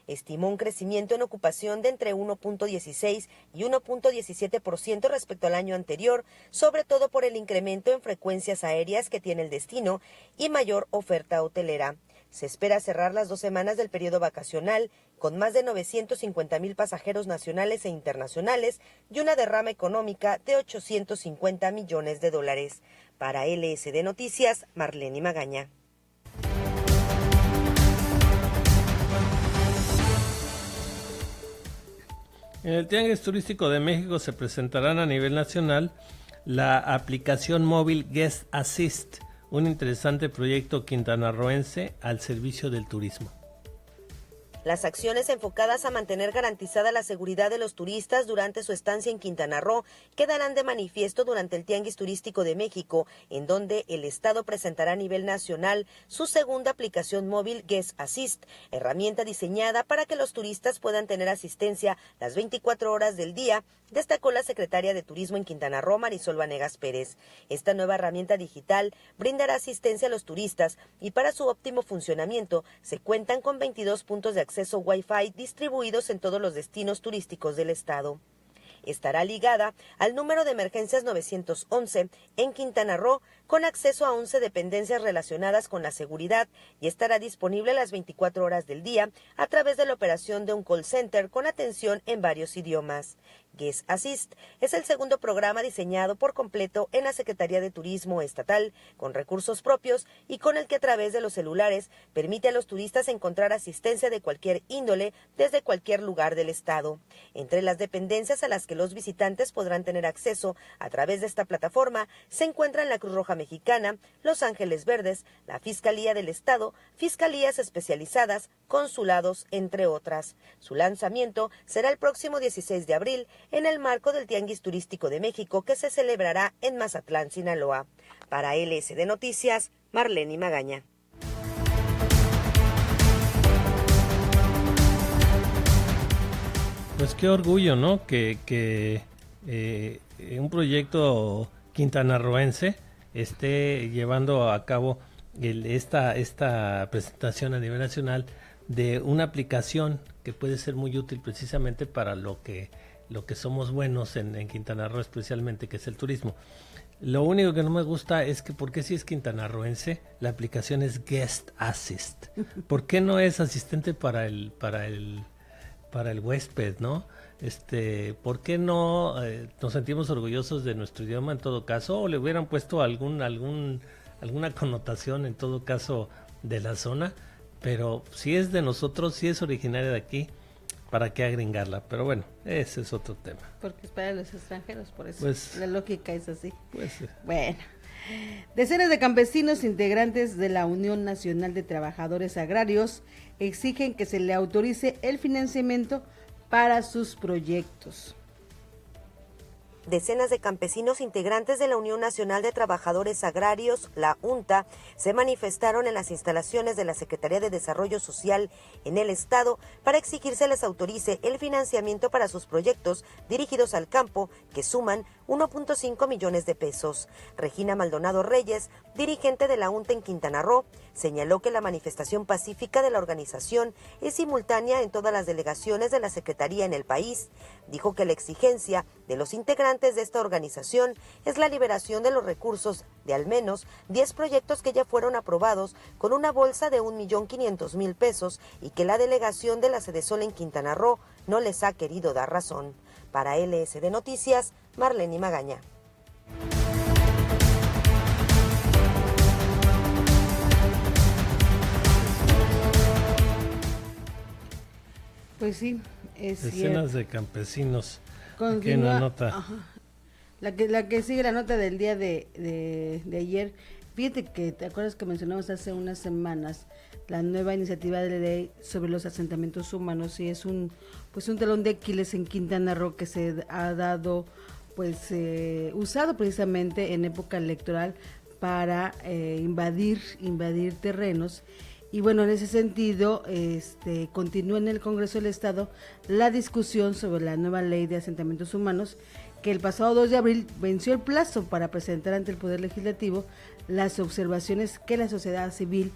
Estimó un crecimiento en ocupación de entre 1.16 y 1.17% respecto al año anterior, sobre todo por el incremento en frecuencias aéreas que tiene el destino y mayor oferta hotelera. Se espera cerrar las 2 semanas del periodo vacacional con más de 950,000 pasajeros nacionales e internacionales y una derrama económica de $850 millones. Para LSD Noticias, Marlene Magaña. En el Tianguis Turístico de México se presentarán a nivel nacional la aplicación móvil Guest Assist, un interesante proyecto quintanarroense al servicio del turismo. Las acciones enfocadas a mantener garantizada la seguridad de los turistas durante su estancia en Quintana Roo quedarán de manifiesto durante el Tianguis Turístico de México, en donde el Estado presentará a nivel nacional su segunda aplicación móvil Guest Assist, herramienta diseñada para que los turistas puedan tener asistencia las 24 horas del día, destacó la secretaria de Turismo en Quintana Roo, Marisol Vanegas Pérez. Esta nueva herramienta digital brindará asistencia a los turistas y para su óptimo funcionamiento se cuentan con 22 puntos de acceso Wi-Fi distribuidos en todos los destinos turísticos del estado. Estará ligada al número de emergencias 911 en Quintana Roo, con acceso a 11 dependencias relacionadas con la seguridad, y estará disponible las 24 horas del día a través de la operación de un call center con atención en varios idiomas. Guest Assist es el segundo programa diseñado por completo en la Secretaría de Turismo Estatal, con recursos propios y con el que a través de los celulares permite a los turistas encontrar asistencia de cualquier índole desde cualquier lugar del estado. Entre las dependencias a las que los visitantes podrán tener acceso a través de esta plataforma se encuentran la Cruz Roja Mexicana, Los Ángeles Verdes, la Fiscalía del Estado, fiscalías especializadas, consulados, entre otras. Su lanzamiento será el próximo 16 de abril en el marco del Tianguis Turístico de México, que se celebrará en Mazatlán, Sinaloa. Para LSD Noticias, Marlene Magaña. Pues qué orgullo, ¿no? Que un proyecto quintanarroense esté llevando a cabo esta presentación a nivel nacional de una aplicación que puede ser muy útil precisamente para lo que somos buenos en Quintana Roo, especialmente, que es el turismo. Lo único que no me gusta es que, ¿por qué si es quintanarroense la aplicación es Guest Assist? ¿Por qué no es asistente para el huésped, no? ¿Por qué no nos sentimos orgullosos de nuestro idioma en todo caso? ¿O le hubieran puesto alguna connotación en todo caso de la zona? Pero si es de nosotros, si es originaria de aquí, ¿para qué agringarla? Pero bueno, ese es otro tema. Porque es para los extranjeros, por eso pues, la lógica es así. Pues, bueno, decenas de campesinos integrantes de la Unión Nacional de Trabajadores Agrarios exigen que se le autorice el financiamiento para sus proyectos. Decenas de campesinos integrantes de la Unión Nacional de Trabajadores Agrarios, la UNTA, se manifestaron en las instalaciones de la Secretaría de Desarrollo Social en el Estado para exigir se les autorice el financiamiento para sus proyectos dirigidos al campo, que suman 1.5 millones de pesos. Regina Maldonado Reyes, dirigente de la UNTA en Quintana Roo, señaló que la manifestación pacífica de la organización es simultánea en todas las delegaciones de la Secretaría en el país. Dijo que la exigencia de los integrantes de esta organización es la liberación de los recursos de al menos 10 proyectos que ya fueron aprobados con una bolsa de 1.500.000 pesos y que la delegación de la Sedesol en Quintana Roo no les ha querido dar razón. Para LSD Noticias, Marlene Magaña. Pues sí, es decenas de campesinos. Aquí en la nota. Ajá. La que sigue la nota del día de ayer. Fíjate que te acuerdas que mencionamos hace unas semanas la nueva iniciativa de ley sobre los asentamientos humanos, y es un talón de Aquiles en Quintana Roo que se ha dado usado precisamente en época electoral para invadir terrenos. Y bueno, en ese sentido, continúa en el Congreso del Estado la discusión sobre la nueva ley de asentamientos humanos, que el pasado 2 de abril venció el plazo para presentar ante el Poder Legislativo las observaciones que la sociedad civil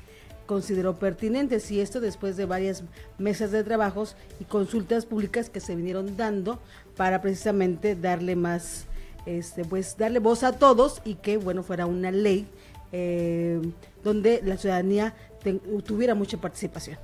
consideró pertinentes, y esto después de varias mesas de trabajos y consultas públicas que se vinieron dando para precisamente darle más, pues darle voz a todos y que bueno fuera una ley donde la ciudadanía tuviera mucha participación.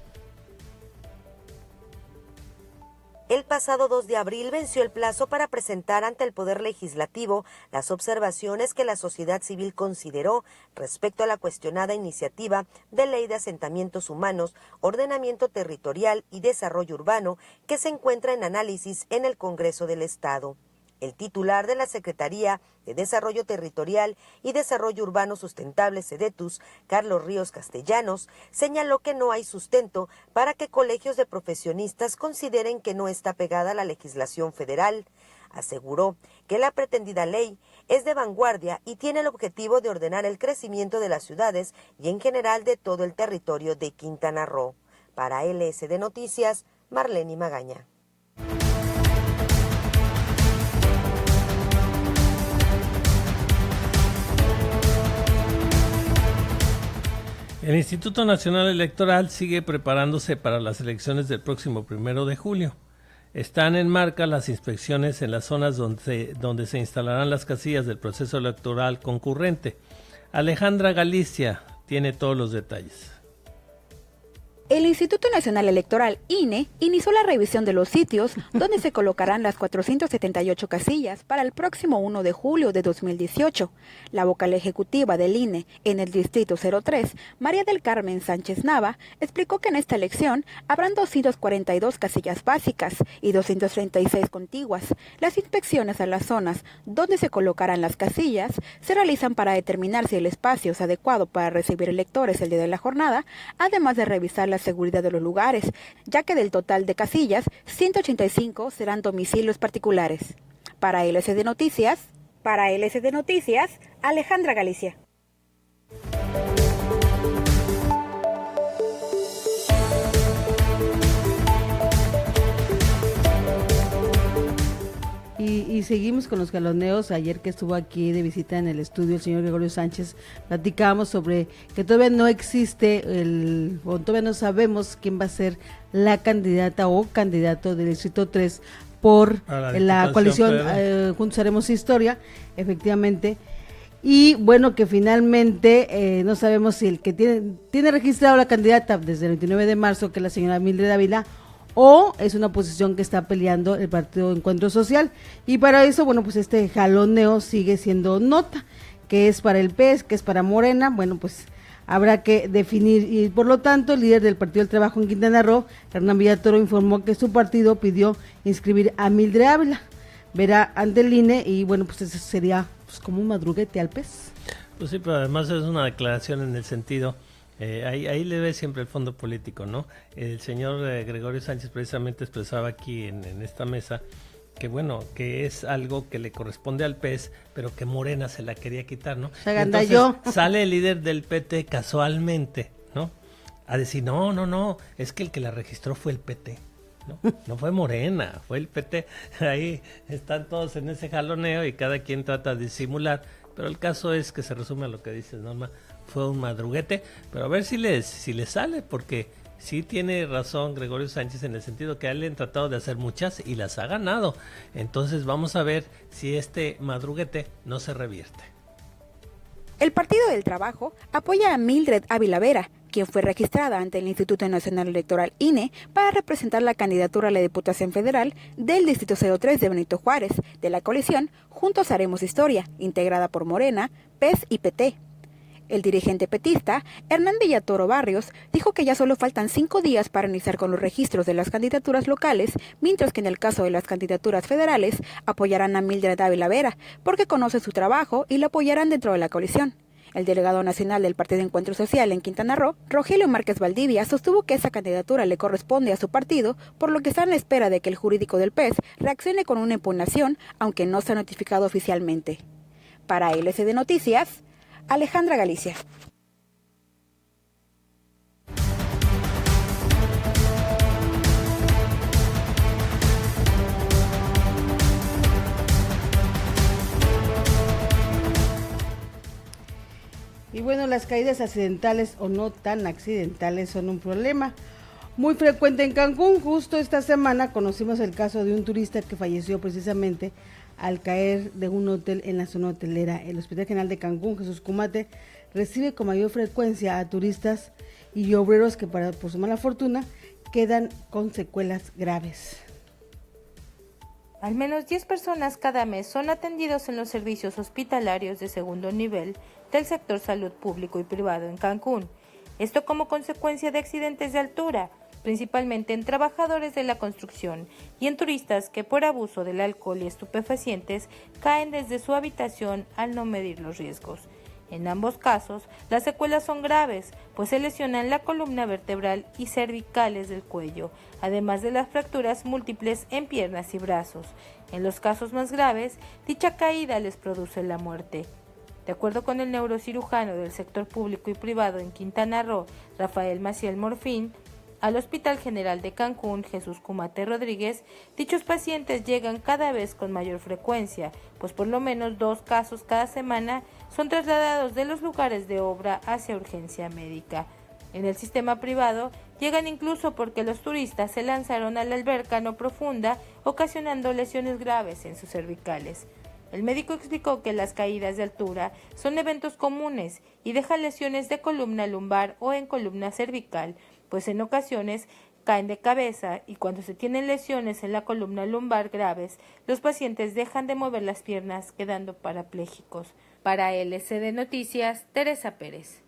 El pasado 2 de abril venció el plazo para presentar ante el Poder Legislativo las observaciones que la sociedad civil consideró respecto a la cuestionada iniciativa de Ley de Asentamientos Humanos, Ordenamiento Territorial y Desarrollo Urbano que se encuentra en análisis en el Congreso del Estado. El titular de la Secretaría de Desarrollo Territorial y Desarrollo Urbano Sustentable, SEDETUS, Carlos Ríos Castellanos, señaló que no hay sustento para que colegios de profesionistas consideren que no está pegada a la legislación federal. Aseguró que la pretendida ley es de vanguardia y tiene el objetivo de ordenar el crecimiento de las ciudades y en general de todo el territorio de Quintana Roo. Para LSD Noticias, Marlene Magaña. El Instituto Nacional Electoral sigue preparándose para las elecciones del próximo 1 de julio. Están en marcha las inspecciones en las zonas donde se instalarán las casillas del proceso electoral concurrente. Alejandra Galicia tiene todos los detalles. El Instituto Nacional Electoral, INE, inició la revisión de los sitios donde se colocarán las 478 casillas para el próximo 1 de julio de 2018. La vocal ejecutiva del INE en el Distrito 03, María del Carmen Sánchez Nava, explicó que en esta elección habrán 242 casillas básicas y 236 contiguas. Las inspecciones a las zonas donde se colocarán las casillas se realizan para determinar si el espacio es adecuado para recibir electores el día de la jornada, además de revisar la seguridad de los lugares, ya que del total de casillas, 185 serán domicilios particulares. Para LSD Noticias, Alejandra Galicia. Y seguimos con los jaloneos. Ayer que estuvo aquí de visita en el estudio el señor Gregorio Sánchez, platicábamos sobre que todavía no existe o todavía no sabemos quién va a ser la candidata o candidato del Distrito 3 por la coalición Juntos Haremos Historia, efectivamente. Y bueno, que finalmente no sabemos si el que tiene registrado la candidata desde el 29 de marzo, que es la señora Mildred Ávila, o es una posición que está peleando el Partido Encuentro Social. Y para eso, bueno, pues este jaloneo sigue siendo nota, que es para el PES, que es para Morena. Bueno, pues habrá que definir, y por lo tanto el líder del Partido del Trabajo en Quintana Roo, Hernán Villatoro, informó que su partido pidió inscribir a Mildred Ávila, verá ante el INE, y bueno, pues eso sería pues como un madruguete al PES. Pues sí, pero además es una declaración en el sentido... ahí le ve siempre el fondo político, ¿no? El señor Gregorio Sánchez precisamente expresaba aquí en esta mesa que bueno, que es algo que le corresponde al PES, pero que Morena se la quería quitar, ¿no? Entonces sale el líder del PT casualmente, ¿no? A decir, no, es que el que la registró fue el PT, no fue Morena, fue el PT. Ahí están todos en ese jaloneo y cada quien trata de disimular, pero el caso es que se resume a lo que dices, Norma. Fue un madruguete, pero a ver si les sale, porque sí tiene razón Gregorio Sánchez en el sentido que a él le han tratado de hacer muchas y las ha ganado. Entonces vamos a ver si este madruguete no se revierte. El Partido del Trabajo apoya a Mildred Ávila Vera, quien fue registrada ante el Instituto Nacional Electoral INE para representar la candidatura a la Diputación Federal del Distrito 03 de Benito Juárez, de la coalición Juntos Haremos Historia, integrada por Morena, PES y PT. El dirigente petista, Hernán Villatoro Barrios, dijo que ya solo faltan 5 días para iniciar con los registros de las candidaturas locales, mientras que en el caso de las candidaturas federales apoyarán a Mildred Ávila Vera, porque conoce su trabajo y la apoyarán dentro de la coalición. El delegado nacional del Partido Encuentro Social en Quintana Roo, Rogelio Márquez Valdivia, sostuvo que esa candidatura le corresponde a su partido, por lo que está en la espera de que el jurídico del PES reaccione con una impugnación, aunque no se ha notificado oficialmente. Para LSD Noticias, Alejandra Galicia. Y bueno, las caídas accidentales o no tan accidentales son un problema muy frecuente en Cancún. Justo esta semana conocimos el caso de un turista que falleció precisamente al caer de un hotel en la zona hotelera. El Hospital General de Cancún, Jesús Cumate, recibe con mayor frecuencia a turistas y obreros que por su mala fortuna quedan con secuelas graves. Al menos 10 personas cada mes son atendidos en los servicios hospitalarios de segundo nivel del sector salud público y privado en Cancún. Esto como consecuencia de accidentes de altura, principalmente en trabajadores de la construcción y en turistas que por abuso del alcohol y estupefacientes caen desde su habitación al no medir los riesgos. En ambos casos, las secuelas son graves, pues se lesionan la columna vertebral y cervicales del cuello, además de las fracturas múltiples en piernas y brazos. En los casos más graves, dicha caída les produce la muerte. De acuerdo con el neurocirujano del sector público y privado en Quintana Roo, Rafael Maciel Morfín, al Hospital General de Cancún, Jesús Cumate Rodríguez, dichos pacientes llegan cada vez con mayor frecuencia, pues por lo menos 2 casos cada semana son trasladados de los lugares de obra hacia urgencia médica. En el sistema privado llegan incluso porque los turistas se lanzaron a la alberca no profunda, ocasionando lesiones graves en sus cervicales. El médico explicó que las caídas de altura son eventos comunes y dejan lesiones de columna lumbar o en columna cervical, pues en ocasiones caen de cabeza y cuando se tienen lesiones en la columna lumbar graves, los pacientes dejan de mover las piernas quedando parapléjicos. Para LCD Noticias, Teresa Pérez.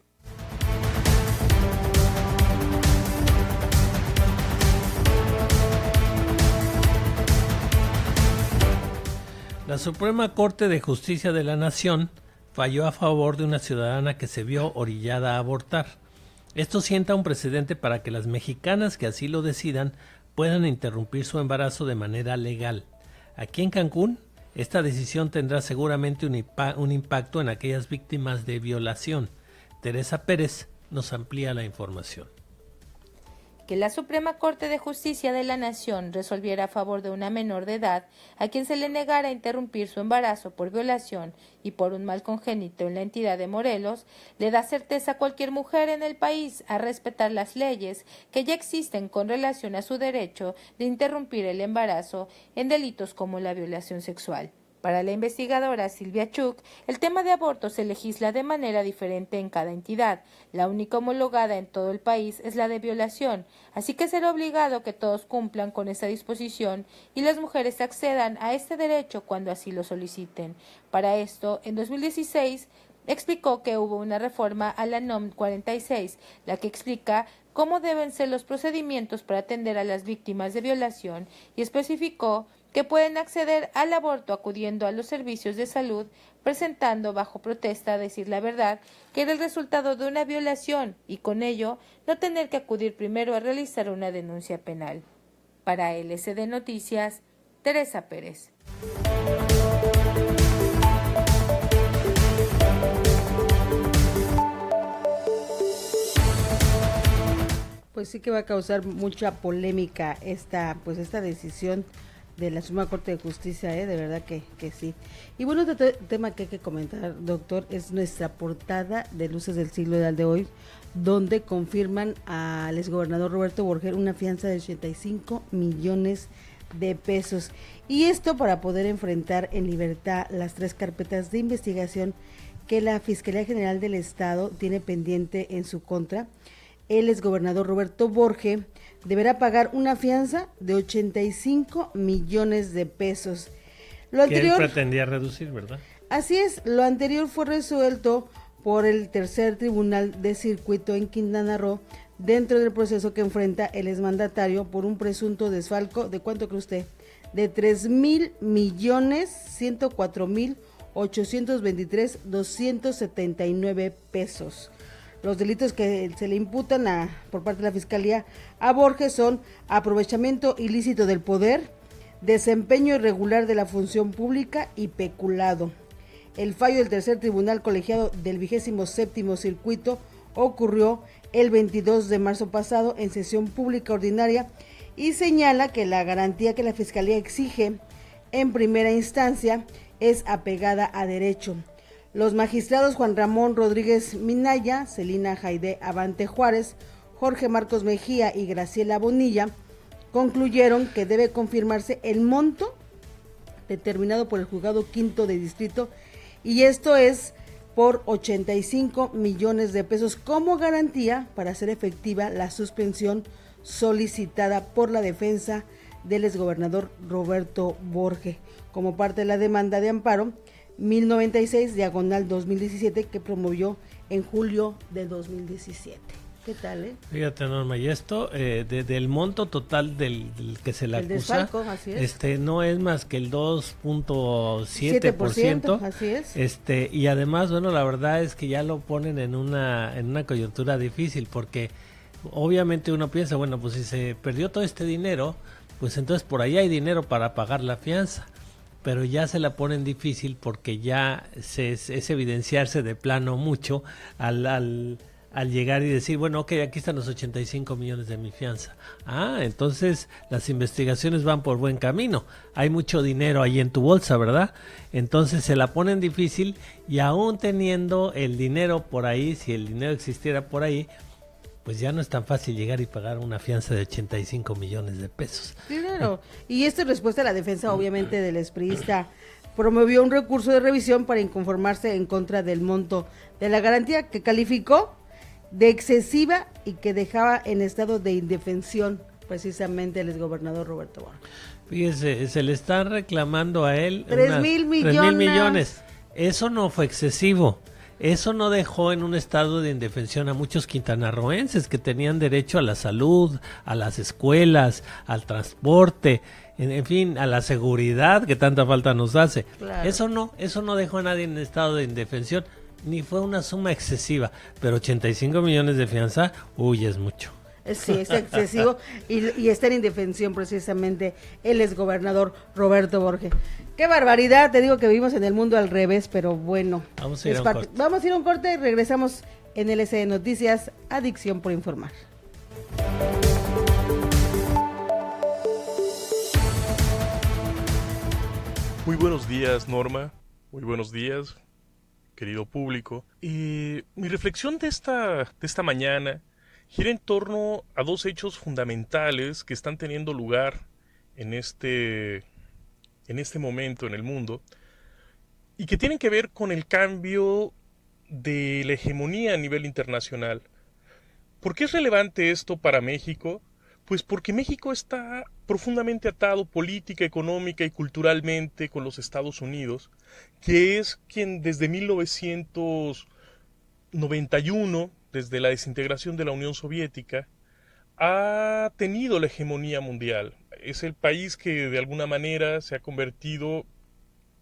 La Suprema Corte de Justicia de la Nación falló a favor de una ciudadana que se vio orillada a abortar. Esto sienta un precedente para que las mexicanas que así lo decidan puedan interrumpir su embarazo de manera legal. Aquí en Cancún, esta decisión tendrá seguramente un impacto en aquellas víctimas de violación. Teresa Pérez nos amplía la información. Que la Suprema Corte de Justicia de la Nación resolviera a favor de una menor de edad a quien se le negara interrumpir su embarazo por violación y por un mal congénito en la entidad de Morelos, le da certeza a cualquier mujer en el país a respetar las leyes que ya existen con relación a su derecho de interrumpir el embarazo en delitos como la violación sexual. Para la investigadora Silvia Chuk, el tema de aborto se legisla de manera diferente en cada entidad. La única homologada en todo el país es la de violación, así que será obligado que todos cumplan con esa disposición y las mujeres accedan a este derecho cuando así lo soliciten. Para esto, en 2016, explicó que hubo una reforma a la NOM 46, la que explica cómo deben ser los procedimientos para atender a las víctimas de violación y especificó que pueden acceder al aborto acudiendo a los servicios de salud, presentando bajo protesta decir la verdad que era el resultado de una violación y con ello no tener que acudir primero a realizar una denuncia penal. Para LCD Noticias, Teresa Pérez. Pues sí que va a causar mucha polémica esta decisión de la Suprema Corte de Justicia, de verdad que sí. Y bueno, otro tema que hay que comentar, doctor, es nuestra portada de Luces del Siglo de hoy, donde confirman al exgobernador Roberto Borger una fianza de 85 millones de pesos. Y esto para poder enfrentar en libertad las 3 carpetas de investigación que la Fiscalía General del Estado tiene pendiente en su contra. El exgobernador Roberto Borge deberá pagar una fianza de 85 millones de pesos. Lo anterior, que él pretendía reducir, ¿verdad? Así es, lo anterior fue resuelto por el tercer tribunal de circuito en Quintana Roo dentro del proceso que enfrenta el exmandatario por un presunto desfalco de ¿cuánto cree usted? De 3,000,104,823,279 pesos. Los delitos que se le imputan por parte de la Fiscalía a Borges son aprovechamiento ilícito del poder, desempeño irregular de la función pública y peculado. El fallo del tercer tribunal colegiado del 27º circuito ocurrió el 22 de marzo pasado en sesión pública ordinaria y señala que la garantía que la Fiscalía exige en primera instancia es apegada a derecho. Los magistrados Juan Ramón Rodríguez Minaya, Celina Jaide Avante Juárez, Jorge Marcos Mejía y Graciela Bonilla concluyeron que debe confirmarse el monto determinado por el juzgado quinto de distrito, y esto es por 85 millones de pesos como garantía para hacer efectiva la suspensión solicitada por la defensa del exgobernador Roberto Borge como parte de la demanda de amparo 1096/2017 que promovió en julio de 2017. ¿Qué tal, Fíjate, Norma, y esto del monto total del que se le acusa, desfalco, así es. No es más que el 2.7%, así es. Y además, bueno, la verdad es que ya lo ponen en una coyuntura difícil, porque obviamente uno piensa, bueno, pues si se perdió todo este dinero, pues entonces por ahí hay dinero para pagar la fianza, pero ya se la ponen difícil porque ya es evidenciarse de plano mucho al llegar y decir, bueno, ok, aquí están los 85 millones de mi fianza. Entonces las investigaciones van por buen camino. Hay mucho dinero ahí en tu bolsa, ¿verdad? Entonces se la ponen difícil, y aún teniendo el dinero por ahí, si el dinero existiera por ahí, pues ya no es tan fácil llegar y pagar una fianza de 85 millones de pesos. Claro, y esta respuesta a la defensa, obviamente, del expriista promovió un recurso de revisión para inconformarse en contra del monto de la garantía, que calificó de excesiva y que dejaba en estado de indefensión precisamente el exgobernador Roberto Borge. Fíjese, se le están reclamando a él 3,000 millones. 3,000 millones. Eso no fue excesivo. Eso no dejó en un estado de indefensión a muchos quintanarroenses que tenían derecho a la salud, a las escuelas, al transporte, en fin, a la seguridad que tanta falta nos hace. Claro. Eso no dejó a nadie en estado de indefensión, ni fue una suma excesiva, pero 85 millones de fianza, es mucho. Sí, es excesivo y está en indefensión precisamente el exgobernador Roberto Borge. ¡Qué barbaridad! Te digo que vivimos en el mundo al revés, pero bueno. Vamos a ir a un corte y regresamos en LSD Noticias, Adicción por Informar. Muy buenos días, Norma. Muy buenos días, querido público. Mi reflexión de esta mañana gira en torno a dos hechos fundamentales que están teniendo lugar en este momento en el mundo y que tienen que ver con el cambio de la hegemonía a nivel internacional. ¿Por qué es relevante esto para México? Pues porque México está profundamente atado política, económica y culturalmente con los Estados Unidos, que es quien desde 1991, desde la desintegración de la Unión Soviética, ha tenido la hegemonía mundial. Es el país que de alguna manera se ha convertido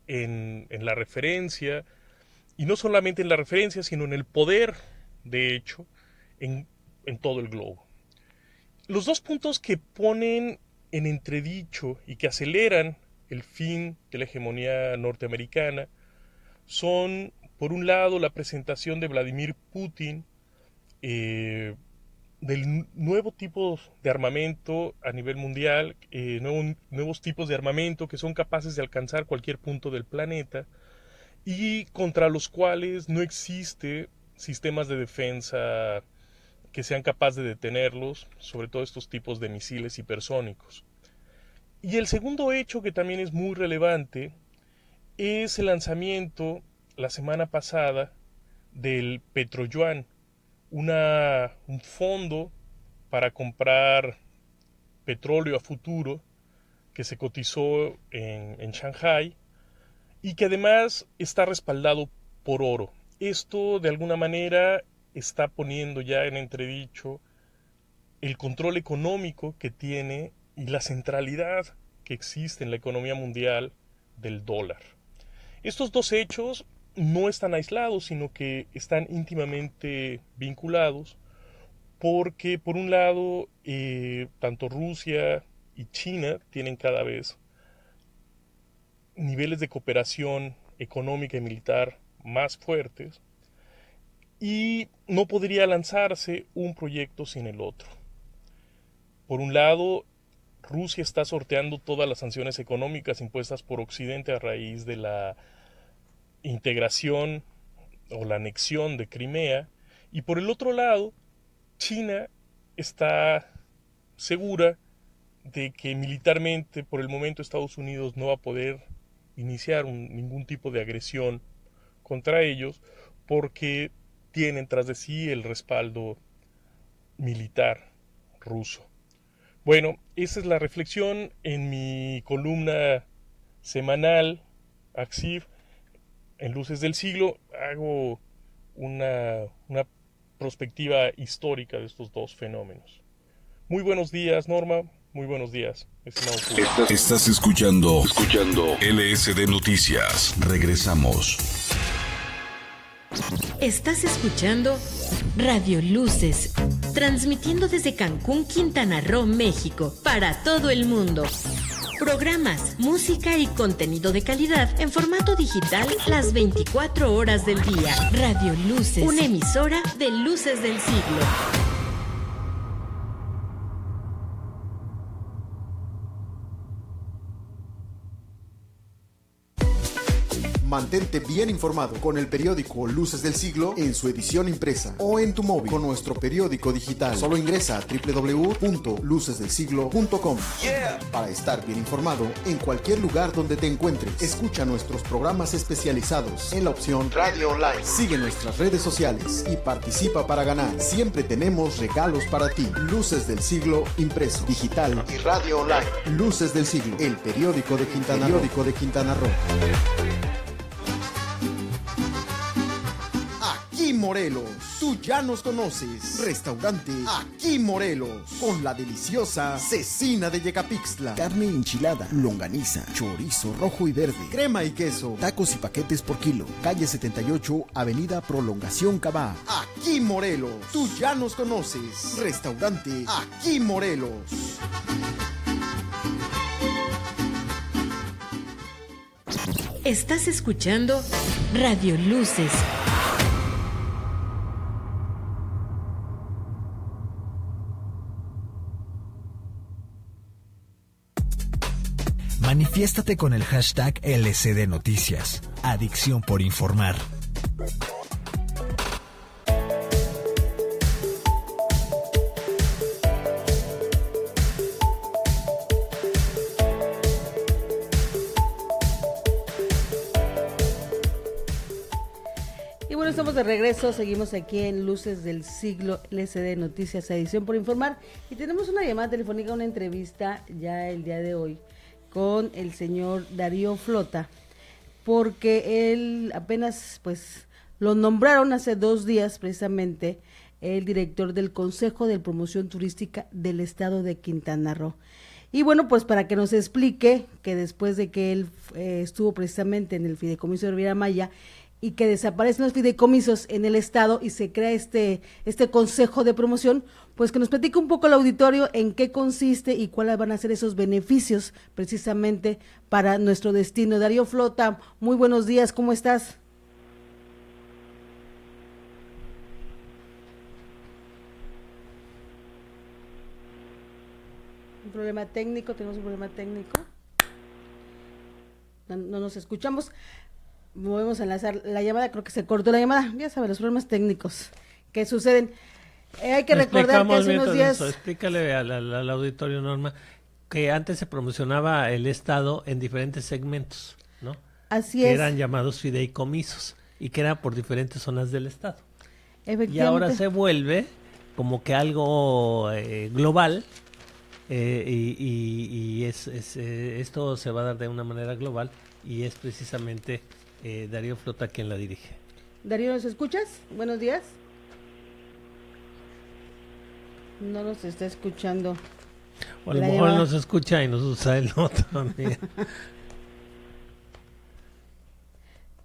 en la referencia, y no solamente en la referencia, sino en el poder, de hecho, en todo el globo. Los dos puntos que ponen en entredicho y que aceleran el fin de la hegemonía norteamericana son, por un lado, la presentación de Vladimir Putin del nuevo tipo de armamento a nivel mundial, nuevos tipos de armamento que son capaces de alcanzar cualquier punto del planeta y contra los cuales no existe sistemas de defensa que sean capaces de detenerlos, sobre todo estos tipos de misiles hipersónicos. Y el segundo hecho, que también es muy relevante, es el lanzamiento la semana pasada del Petroyuan, un fondo para comprar petróleo a futuro que se cotizó en Shanghái y que además está respaldado por oro. Esto de alguna manera está poniendo ya en entredicho el control económico que tiene y la centralidad que existe en la economía mundial del dólar. Estos dos hechos no están aislados, sino que están íntimamente vinculados, porque por un lado tanto Rusia y China tienen cada vez niveles de cooperación económica y militar más fuertes, y no podría lanzarse un proyecto sin el otro. Por un lado, Rusia está sorteando todas las sanciones económicas impuestas por Occidente a raíz de la integración o la anexión de Crimea, y por el otro lado, China está segura de que militarmente por el momento Estados Unidos no va a poder iniciar ningún tipo de agresión contra ellos porque tienen tras de sí el respaldo militar ruso. Bueno, esa es la reflexión en mi columna semanal, AXIF, en Luces del Siglo. Hago una perspectiva histórica de estos dos fenómenos. Muy buenos días, Norma. Muy buenos días, estimado público. Estás escuchando LSD Noticias. Regresamos. Estás escuchando Radio Luces, transmitiendo desde Cancún, Quintana Roo, México, para todo el mundo. Programas, música y contenido de calidad en formato digital las 24 horas del día. Radio Luces, una emisora de Luces del Siglo. Mantente bien informado con el periódico Luces del Siglo en su edición impresa o en tu móvil con nuestro periódico digital. Solo ingresa a www.lucesdelsiglo.com. Para estar bien informado en cualquier lugar donde te encuentres. Escucha nuestros programas especializados en la opción Radio Online. Sigue nuestras redes sociales y participa para ganar. Siempre tenemos regalos para ti. Luces del Siglo impreso, digital y radio online. Luces del Siglo, el periódico de Quintana Roo. Aquí Morelos, tú ya nos conoces. Restaurante Aquí Morelos, con la deliciosa cecina de Yecapixtla, carne enchilada, longaniza, chorizo rojo y verde, crema y queso, tacos y paquetes por kilo. Calle 78, Avenida Prolongación Cabá. Aquí Morelos, tú ya nos conoces. Restaurante Aquí Morelos. Estás escuchando Radio Luces. Manifiéstate con el hashtag LCD Noticias. Adicción por informar. Y bueno, estamos de regreso, seguimos aquí en Luces del Siglo, LCD Noticias, edición por informar, y tenemos una llamada telefónica, una entrevista ya el día de hoy con el señor Darío Flota, porque él apenas pues lo nombraron hace 2 días precisamente el director del Consejo de Promoción Turística del Estado de Quintana Roo. Y bueno, pues para que nos explique que después de que él estuvo precisamente en el Fideicomiso de Riviera Maya y que desaparecen los fideicomisos en el estado y se crea este consejo de promoción, pues que nos platique un poco el auditorio en qué consiste y cuáles van a ser esos beneficios precisamente para nuestro destino. Darío Flota, muy buenos días, ¿cómo estás? Un problema técnico, tenemos un problema técnico. No nos escuchamos. Volvemos a enlazar la llamada, creo que se cortó la llamada, ya sabes, los problemas técnicos que suceden. Hay que recordar que hace unos días... Explícale al auditorio, Norma, que antes se promocionaba el Estado en diferentes segmentos, ¿no? Así que es. eran llamados fideicomisos y que eran por diferentes zonas del Estado. Efectivamente. Y ahora se vuelve como que algo global, y esto se va a dar de una manera global, y es precisamente Darío Flota quien la dirige. Darío, ¿nos escuchas? Buenos días. No nos está escuchando. O a lo mejor nos escucha y nos usa el otro.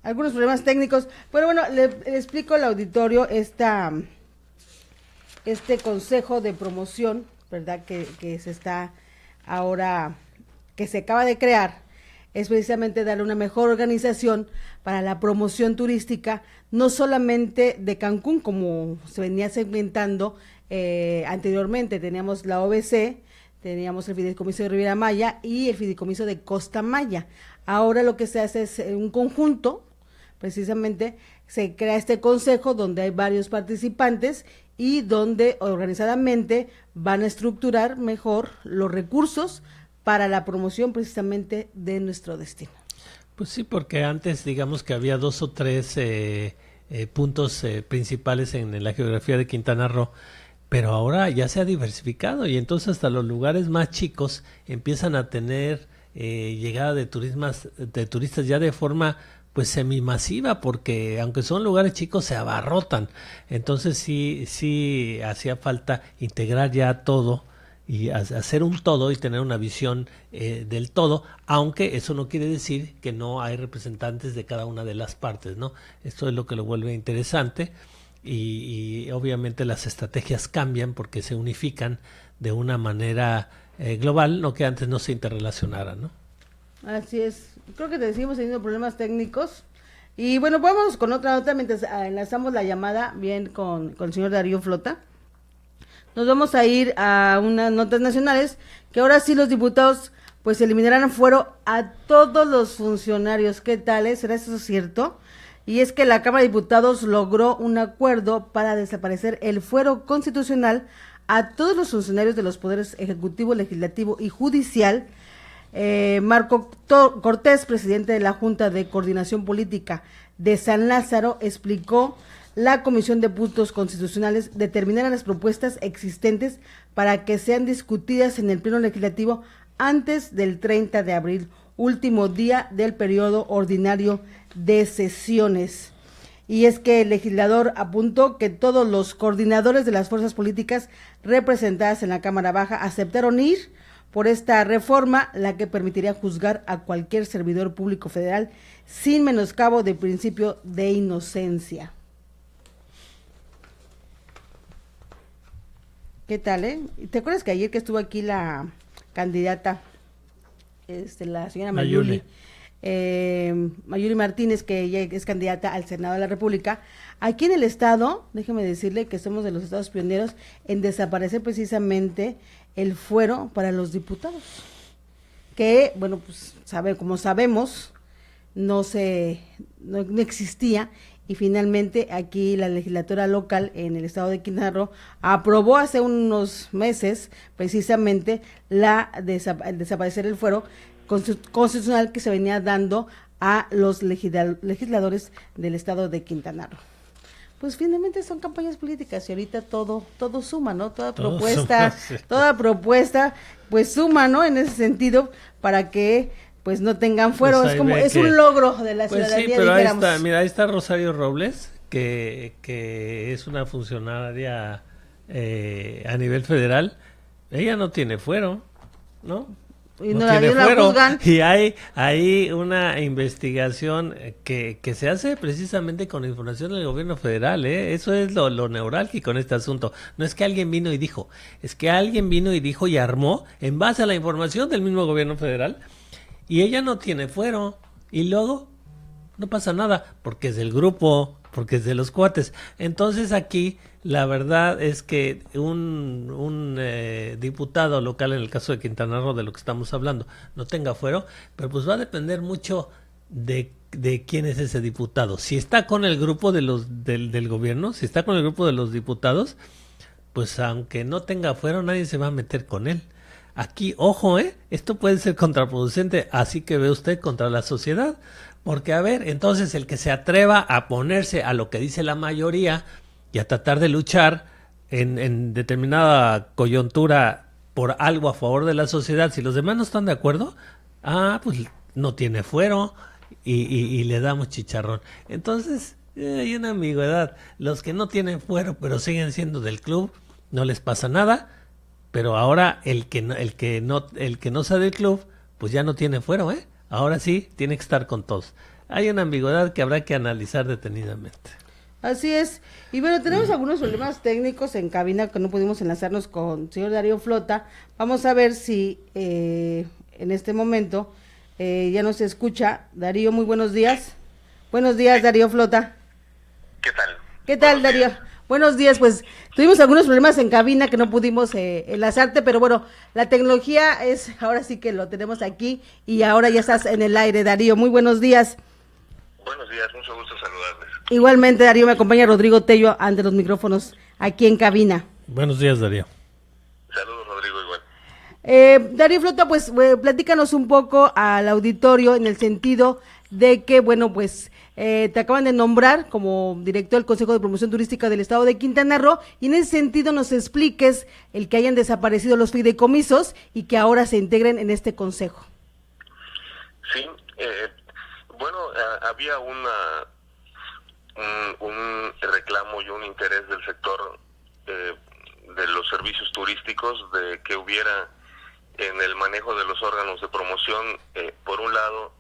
Algunos problemas técnicos. Pero bueno, le explico al auditorio este consejo de promoción, ¿verdad? Que se está ahora, que se acaba de crear. Es precisamente darle una mejor organización para la promoción turística, no solamente de Cancún, como se venía segmentando anteriormente. Teníamos la OBC, teníamos el Fideicomiso de Riviera Maya y el Fideicomiso de Costa Maya. Ahora lo que se hace es un conjunto precisamente se crea este consejo donde hay varios participantes y donde organizadamente van a estructurar mejor los recursos para la promoción precisamente de nuestro destino. Pues sí, porque antes digamos que había 2 o 3 puntos principales en la geografía de Quintana Roo, pero ahora ya se ha diversificado y entonces hasta los lugares más chicos empiezan a tener llegada de turistas ya de forma pues semimasiva, porque aunque son lugares chicos se abarrotan. Entonces sí hacía falta integrar ya todo y hacer un todo y tener una visión del todo, aunque eso no quiere decir que no hay representantes de cada una de las partes, ¿no? Esto es lo que lo vuelve interesante y obviamente las estrategias cambian porque se unifican de una manera global, lo que antes no se interrelacionara, ¿no? Así es, creo que seguimos teniendo problemas técnicos y bueno, vamos con otra nota mientras enlazamos la llamada bien con el señor Darío Flota. Nos vamos a ir a unas notas nacionales, que ahora sí los diputados pues eliminarán fuero a todos los funcionarios. ¿Qué tal? ¿Será eso cierto? Y es que la Cámara de Diputados logró un acuerdo para desaparecer el fuero constitucional a todos los funcionarios de los poderes ejecutivo, legislativo y judicial. Marco Cortés, presidente de la Junta de Coordinación Política de San Lázaro, explicó: la Comisión de Puntos Constitucionales determinará las propuestas existentes para que sean discutidas en el Pleno Legislativo antes del 30 de abril, último día del periodo ordinario de sesiones. Y es que el legislador apuntó que todos los coordinadores de las fuerzas políticas representadas en la Cámara Baja aceptaron ir por esta reforma, la que permitiría juzgar a cualquier servidor público federal sin menoscabo del principio de inocencia. ¿Qué tal, ¿Te acuerdas que ayer que estuvo aquí la candidata, la señora Mayuli Martínez, que ella es candidata al Senado de la República? Aquí en el estado, déjeme decirle que somos de los estados pioneros en desaparecer precisamente el fuero para los diputados, que, bueno, pues como sabemos, no existía. Y finalmente aquí la legislatura local en el estado de Quintana Roo aprobó hace unos meses precisamente el desaparecer el fuero constitucional que se venía dando a los legisladores del estado de Quintana Roo. Pues finalmente son campañas políticas y ahorita todo suma, ¿no? Toda propuesta pues suma, ¿no? En ese sentido, para que pues no tengan fuero, pues es un logro de la ciudadanía. Sí, pero ahí está Rosario Robles, que es una funcionaria a nivel federal. Ella no tiene fuero, ¿no? Y no tiene fuero. Y hay una investigación que se hace precisamente con información del gobierno federal, Eso es lo neurálgico en este asunto. No es que alguien vino y dijo, es que alguien vino y dijo y armó en base a la información del mismo gobierno federal. Y ella no tiene fuero, y luego no pasa nada, porque es del grupo, porque es de los cuates. Entonces aquí la verdad es que un diputado local, en el caso de Quintana Roo, de lo que estamos hablando, no tenga fuero, pero pues va a depender mucho de quién es ese diputado. Si está con el grupo del gobierno, si está con el grupo de los diputados, pues aunque no tenga fuero, nadie se va a meter con él. Aquí, ojo, esto puede ser contraproducente, así que ve usted, contra la sociedad, porque a ver, entonces el que se atreva a ponerse a lo que dice la mayoría y a tratar de luchar en determinada coyuntura por algo a favor de la sociedad, si los demás no están de acuerdo, pues no tiene fuero y le damos chicharrón. Entonces, hay una ambigüedad. Los que no tienen fuero pero siguen siendo del club, no les pasa nada. Pero ahora el que no sea del club, pues ya no tiene fuero, Ahora sí, tiene que estar con todos. Hay una ambigüedad que habrá que analizar detenidamente. Así es. Y bueno, tenemos algunos problemas técnicos en cabina que no pudimos enlazarnos con el señor Darío Flota. Vamos a ver si en este momento ya nos escucha. Darío, muy buenos días. Buenos días, Darío Flota. ¿Qué tal? ¿Qué tal, Darío? Buenos días, pues tuvimos algunos problemas en cabina que no pudimos enlazarte, pero bueno, la tecnología ahora sí que lo tenemos aquí y ahora ya estás en el aire, Darío. Muy buenos días. Buenos días, mucho gusto saludarles. Igualmente, Darío, me acompaña Rodrigo Tello ante los micrófonos aquí en cabina. Buenos días, Darío. Saludos, Rodrigo, igual. Darío Flota, pues platícanos un poco al auditorio en el sentido de que, bueno, pues te acaban de nombrar como director del Consejo de Promoción Turística del Estado de Quintana Roo, y en ese sentido nos expliques el que hayan desaparecido los fideicomisos y que ahora se integren en este consejo. Sí, bueno, había un reclamo y un interés del sector de los servicios turísticos de que hubiera en el manejo de los órganos de promoción, por un lado,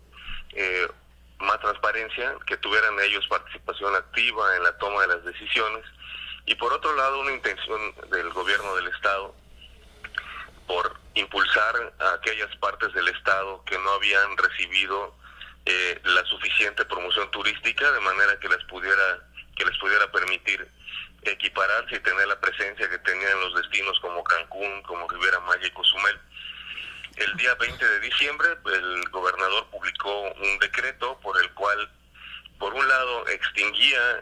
más transparencia, que tuvieran ellos participación activa en la toma de las decisiones, y por otro lado una intención del gobierno del Estado por impulsar a aquellas partes del Estado que no habían recibido la suficiente promoción turística, de manera que les pudiera permitir equipararse y tener la presencia que tenían los destinos como Cancún, como Riviera Maya y Cozumel. El día 20 de diciembre, el gobernador publicó un decreto por el cual, por un lado, extinguía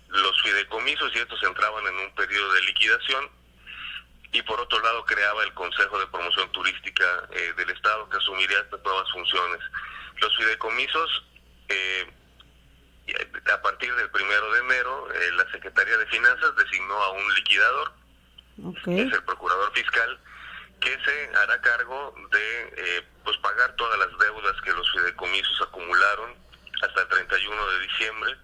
los fideicomisos y estos entraban en un periodo de liquidación, y por otro lado creaba el Consejo de Promoción Turística del Estado, que asumiría estas nuevas funciones. Los fideicomisos, a partir del 1 de enero, la Secretaría de Finanzas designó a un liquidador, que es el Procurador Fiscal, que se hará cargo de pagar todas las deudas que los fideicomisos acumularon hasta el 31 de diciembre.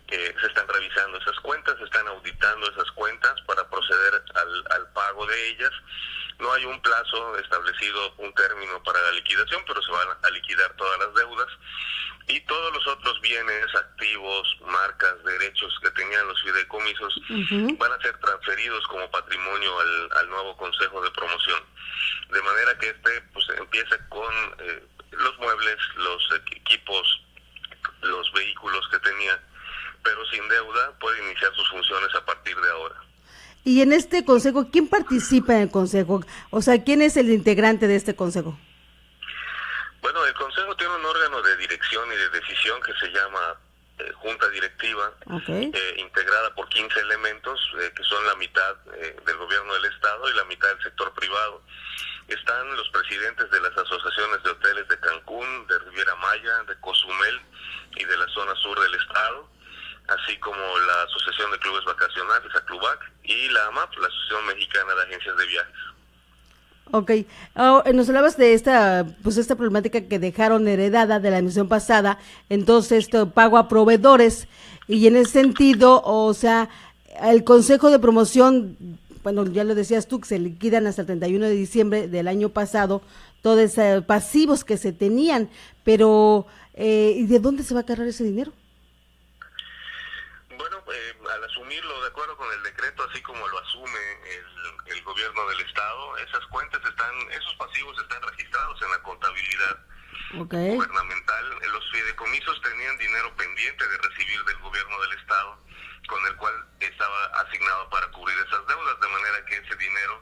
Se están revisando esas cuentas, se están auditando esas cuentas para proceder al pago de ellas. No hay un plazo establecido, un término para la liquidación, pero se van a liquidar todas las deudas. Y todos los otros bienes, activos, marcas, derechos que tenían los fideicomisos van a ser transferidos como patrimonio al nuevo Consejo de Promoción. De manera que empiece con los muebles, los equipos, los vehículos que tenía, pero sin deuda, puede iniciar sus funciones a partir de ahora. Y en este consejo, ¿quién participa en el consejo? O sea, ¿quién es el integrante de este consejo? Bueno, el consejo tiene un órgano de dirección y de decisión que se llama Junta Directiva, integrada por 15 elementos, que son la mitad del gobierno del Estado y la mitad del sector privado. Están los presidentes de las asociaciones de hoteles de Cancún, de Riviera Maya, de Cozumel y de la zona sur del Estado, así como la Asociación de Clubes Vacacionales, ACLUBAC, y la AMAP, la Asociación Mexicana de Agencias de Viajes. Ok, nos hablabas de esta problemática que dejaron heredada de la emisión pasada, entonces pago a proveedores, y en ese sentido, o sea, el Consejo de Promoción, bueno, ya lo decías tú, que se liquidan hasta el 31 de diciembre del año pasado, todos esos pasivos que se tenían, pero ¿y de dónde se va a cargar ese dinero? Bueno, al asumirlo, de acuerdo con el decreto, así como lo asume el gobierno del Estado, esos pasivos están registrados en la contabilidad gubernamental. Los fideicomisos tenían dinero pendiente de recibir del gobierno del Estado, con el cual estaba asignado para cubrir esas deudas, de manera que ese dinero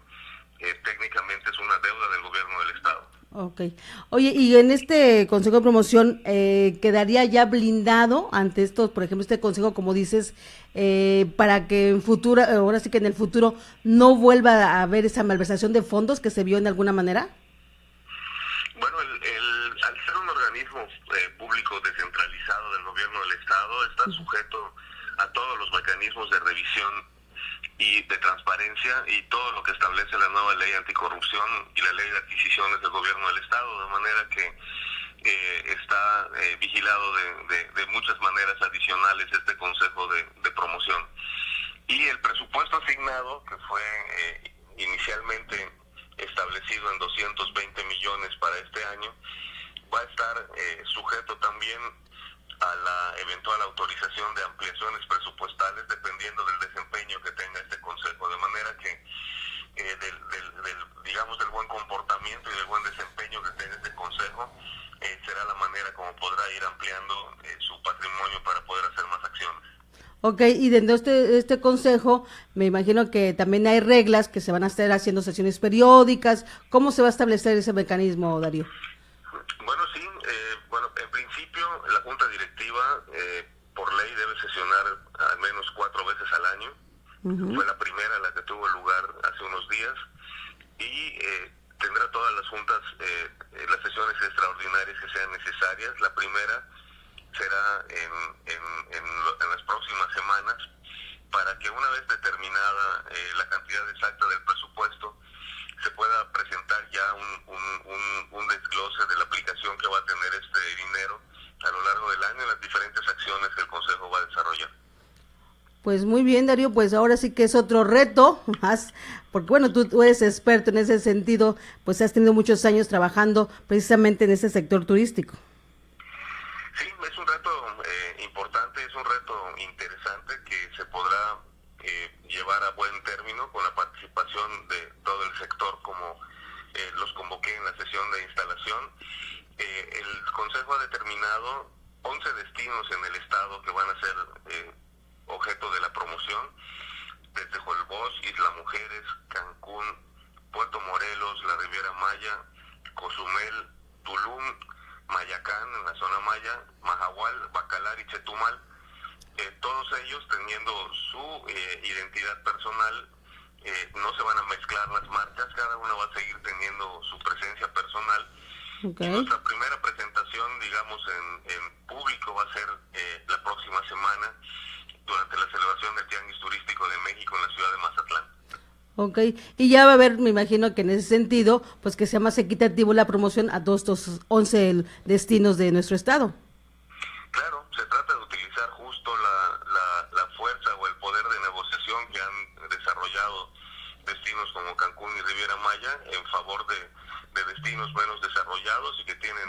técnicamente es una deuda del gobierno del Estado. Ok. Oye, y en este Consejo de Promoción, ¿quedaría ya blindado ante esto, por ejemplo, este consejo, como dices, para que en futuro, ahora sí que en el futuro, no vuelva a haber esa malversación de fondos que se vio en alguna manera? Bueno, al ser un organismo público descentralizado del gobierno del Estado, está sujeto a todos los mecanismos de revisión y de transparencia y todo lo que establece la nueva ley anticorrupción y la ley de adquisiciones del gobierno del Estado, de manera que está vigilado de muchas maneras adicionales este Consejo de Promoción. Y el presupuesto asignado, que fue inicialmente establecido en 220 millones para este año, va a estar sujeto también a la eventual autorización de ampliaciones presupuestales dependiendo del desempeño que tenga este consejo, de manera que del buen comportamiento y del buen desempeño que tenga este consejo será la manera como podrá ir ampliando su patrimonio para poder hacer más acciones. Ok, y dentro de este consejo, me imagino que también hay reglas que se van a estar haciendo sesiones periódicas. ¿Cómo se va a establecer ese mecanismo, Darío? Bueno, sí, en principio la Junta Junta Directiva por ley debe sesionar al menos 4 veces al año. Fue la primera la que tuvo lugar hace unos días y tendrá todas las juntas las sesiones extraordinarias que sean necesarias. La primera será en las próximas semanas, para que una vez determinada la cantidad exacta del presupuesto se pueda presentar ya un desglose de la aplicación que va a tener este dinero a lo largo del año en las diferentes acciones que el Consejo va a desarrollar. Pues muy bien, Darío, pues ahora sí que es otro reto más, porque bueno, tú eres experto en ese sentido, pues has tenido muchos años trabajando precisamente en ese sector turístico. Sí, es un reto importante, es un reto interesante que se podrá llevar a buen término con la participación de todo el sector, como los convoqué en la sesión de instalación. El Consejo ha determinado 11 destinos en el estado que van a ser objeto de la promoción, desde Holbox, Isla Mujeres, Cancún, Puerto Morelos, la Riviera Maya, Cozumel, Tulum, Mayacán en la zona Maya, Mahahual, Bacalar y Chetumal, todos ellos teniendo su identidad personal. No se van a mezclar las marcas, cada una va a seguir teniendo su presencia personal. Okay. Y nuestra primera presentación, digamos, en público va a ser la próxima semana, durante la celebración del Tianguis Turístico de México en la ciudad de Mazatlán. Ok, y ya va a haber, me imagino que en ese sentido, pues que sea más equitativo la promoción a todos estos 11 destinos de nuestro estado. Claro, se trata de utilizar justo la fuerza o el poder de negociación que han desarrollado destinos como Cancún y Riviera Maya en favor de destinos menos desarrollados y que tienen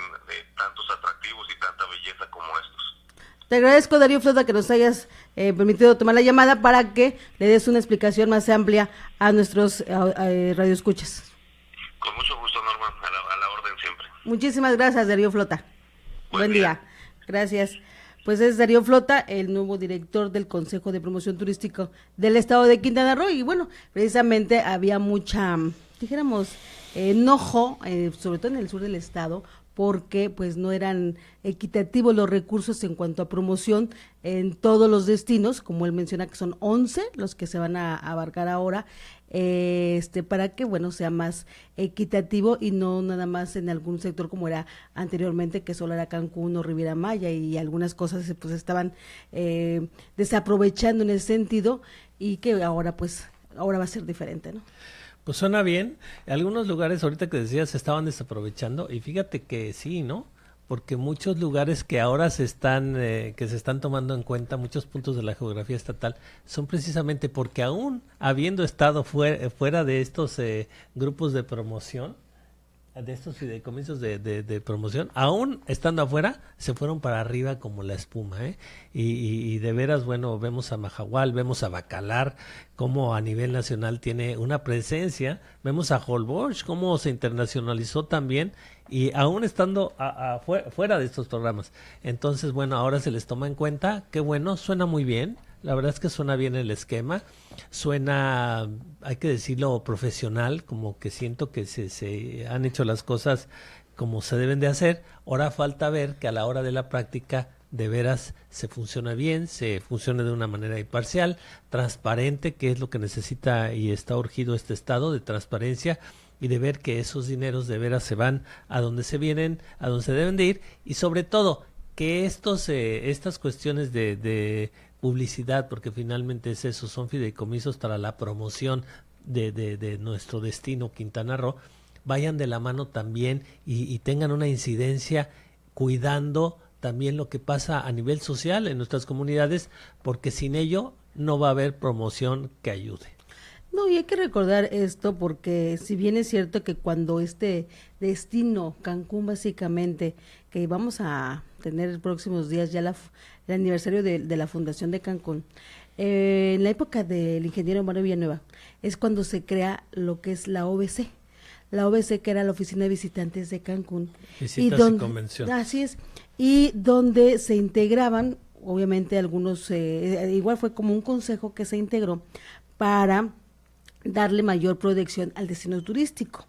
tantos atractivos y tanta belleza como estos. Te agradezco, Darío Flota, que nos hayas permitido tomar la llamada para que le des una explicación más amplia a nuestros radioescuchas. Con mucho gusto, Norma, a la orden siempre. Muchísimas gracias, Darío Flota. Buen día. Gracias. Pues es Darío Flota, el nuevo director del Consejo de Promoción Turístico del Estado de Quintana Roo. Y bueno, precisamente había mucha, dijéramos, enojo, sobre todo en el sur del estado, porque pues no eran equitativos los recursos en cuanto a promoción en todos los destinos, como él menciona que son 11 los que se van a abarcar ahora, para que bueno sea más equitativo y no nada más en algún sector como era anteriormente, que solo era Cancún o Riviera Maya, y algunas cosas pues estaban desaprovechando en ese sentido, y que ahora va a ser diferente, ¿no? Pues suena bien. Algunos lugares, ahorita que decías, se estaban desaprovechando, y fíjate que sí, ¿no? Porque muchos lugares que ahora se están tomando en cuenta, muchos puntos de la geografía estatal, son precisamente porque aún habiendo estado fuera de estos grupos de promoción, de estos fideicomisos de promoción, aún estando afuera, se fueron para arriba como la espuma, ¿eh? Y de veras, bueno, vemos a Mahahual, vemos a Bacalar, cómo a nivel nacional tiene una presencia, vemos a Holbox, cómo se internacionalizó también, y aún estando fuera de estos programas. Entonces, bueno, ahora se les toma en cuenta, qué bueno, suena muy bien. La verdad es que suena bien el esquema, suena, hay que decirlo, profesional, como que siento que se han hecho las cosas como se deben de hacer. Ahora falta ver que a la hora de la práctica de veras se funciona bien, se funciona de una manera imparcial, transparente, que es lo que necesita y está urgido este estado de transparencia, y de ver que esos dineros de veras se van a donde se vienen, a donde se deben de ir, y sobre todo que estas cuestiones de publicidad, porque finalmente es eso, son fideicomisos para la promoción de nuestro destino Quintana Roo, vayan de la mano también y tengan una incidencia cuidando también lo que pasa a nivel social en nuestras comunidades, porque sin ello no va a haber promoción que ayude. No, y hay que recordar esto, porque si bien es cierto que cuando este destino, Cancún básicamente, que vamos a tener en próximos días ya el aniversario de la fundación de Cancún, en la época del ingeniero Mario Villanueva, es cuando se crea lo que es la OVC. La OVC, que era la Oficina de Visitantes de Cancún. Visitas y convenciones. Así es, y donde se integraban, obviamente algunos, igual fue como un consejo que se integró para darle mayor protección al destino turístico.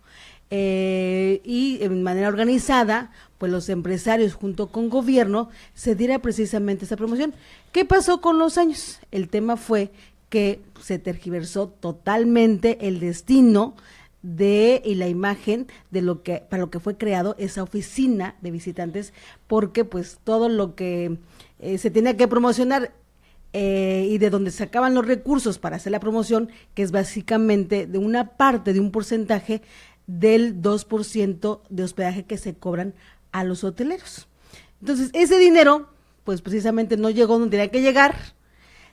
y en manera organizada, pues los empresarios junto con gobierno se diera precisamente esa promoción. ¿Qué pasó con los años? El tema fue que se tergiversó totalmente el destino y la imagen de lo que para lo que fue creado esa oficina de visitantes, porque pues todo lo que se tenía que promocionar y de donde sacaban los recursos para hacer la promoción, que es básicamente de una parte de un porcentaje del 2% de hospedaje que se cobran a los hoteleros. Entonces ese dinero pues precisamente no llegó donde tenía que llegar,